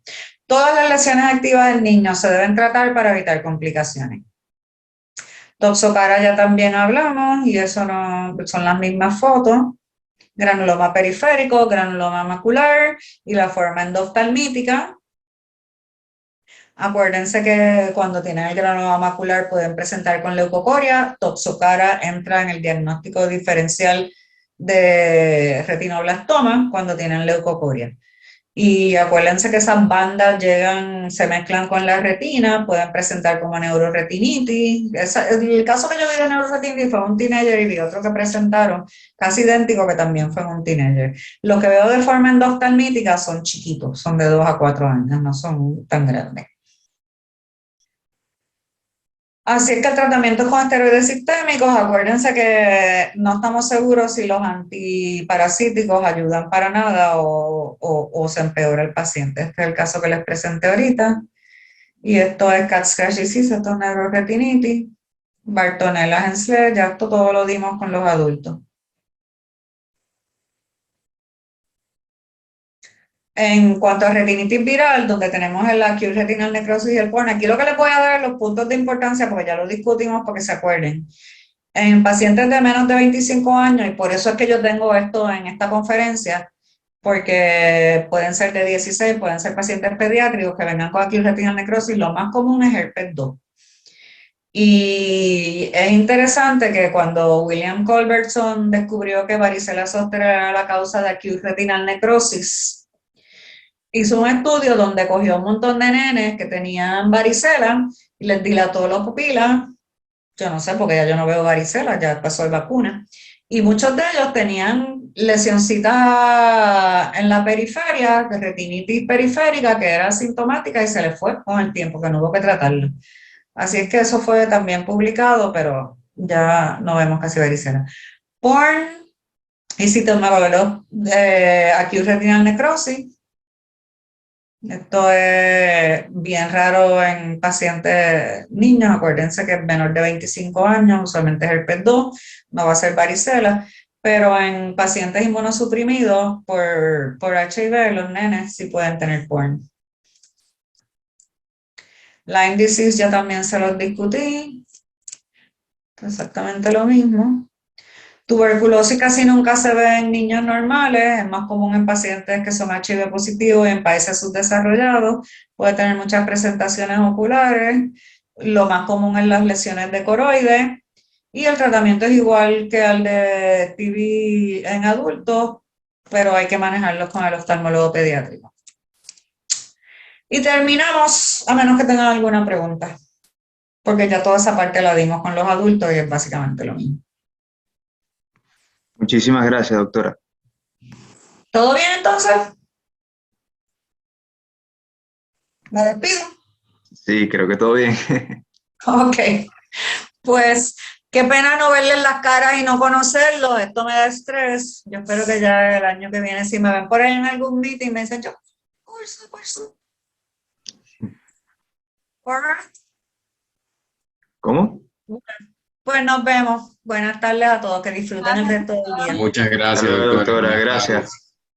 Todas las lesiones activas del niño se deben tratar para evitar complicaciones. Toxocara ya también hablamos y eso no, son las mismas fotos. Granuloma periférico, granuloma macular y la forma endoftalmítica. Acuérdense que cuando tienen el granuloma macular pueden presentar con leucocoria. Toxocara entra en el diagnóstico diferencial de retinoblastoma cuando tienen leucocoria. Y acuérdense que esas bandas se mezclan con la retina, pueden presentar como neuroretinitis. El caso que yo vi de neuroretinitis fue un teenager y vi otro que presentaron casi idéntico que también fue un teenager. Lo que veo de forma endoftalmítica son chiquitos, son de 2 a 4 años, no son tan grandes. Así es que el tratamiento es con esteroides sistémicos. Acuérdense que no estamos seguros si los antiparasíticos ayudan para nada o se empeora el paciente. Este es el caso que les presenté ahorita. Y esto es cat scratch disease, esto es neuroretinitis, Bartonella Hensler, ya esto todo lo dimos con los adultos. En cuanto a retinitis viral, donde tenemos el acute retinal necrosis y el PORN, aquí lo que les voy a dar es los puntos de importancia, porque ya lo discutimos para que se acuerden. En pacientes de menos de 25 años, y por eso es que yo tengo esto en esta conferencia, porque pueden ser de 16, pueden ser pacientes pediátricos que vengan con acute retinal necrosis, lo más común es herpes 2. Y es interesante que cuando William Culbertson descubrió que varicela zoster era la causa de acute retinal necrosis, hizo un estudio donde cogió un montón de nenes que tenían varicela y les dilató la pupila. Yo no sé, porque ya yo no veo varicela, ya pasó de vacuna. Y muchos de ellos tenían lesioncita en la periferia, de retinitis periférica, que era asintomática y se les fue con el tiempo, que no hubo que tratarlo. Así es que eso fue también publicado, pero ya no vemos casi varicela. PORN y citomegalo, acute retinal necrosis. Esto es bien raro en pacientes niños, acuérdense que es menor de 25 años, usualmente es herpes 2, no va a ser varicela, pero en pacientes inmunosuprimidos por HIV, los nenes sí pueden tener PORN. Lyme disease ya también se los discutí, exactamente lo mismo. Tuberculosis casi nunca se ve en niños normales, es más común en pacientes que son HIV positivos y en países subdesarrollados. Puede tener muchas presentaciones oculares, lo más común es las lesiones de coroides y el tratamiento es igual que el de TB en adultos, pero hay que manejarlo con el oftalmólogo pediátrico. Y terminamos, a menos que tengan alguna pregunta, porque ya toda esa parte la dimos con los adultos y es básicamente lo mismo. Muchísimas gracias, doctora. ¿Todo bien entonces? ¿Me despido? Sí, creo que todo bien. Ok, pues qué pena no verles las caras y no conocerlos, esto me da estrés. Yo espero que ya el año que viene, si me ven por ahí en algún meeting, me dicen yo, curso. Alright. ¿Cómo? Pues nos vemos. Buenas tardes a todos, que disfruten el resto del día. Muchas Hasta gracias, luego, doctora. doctora. Gracias.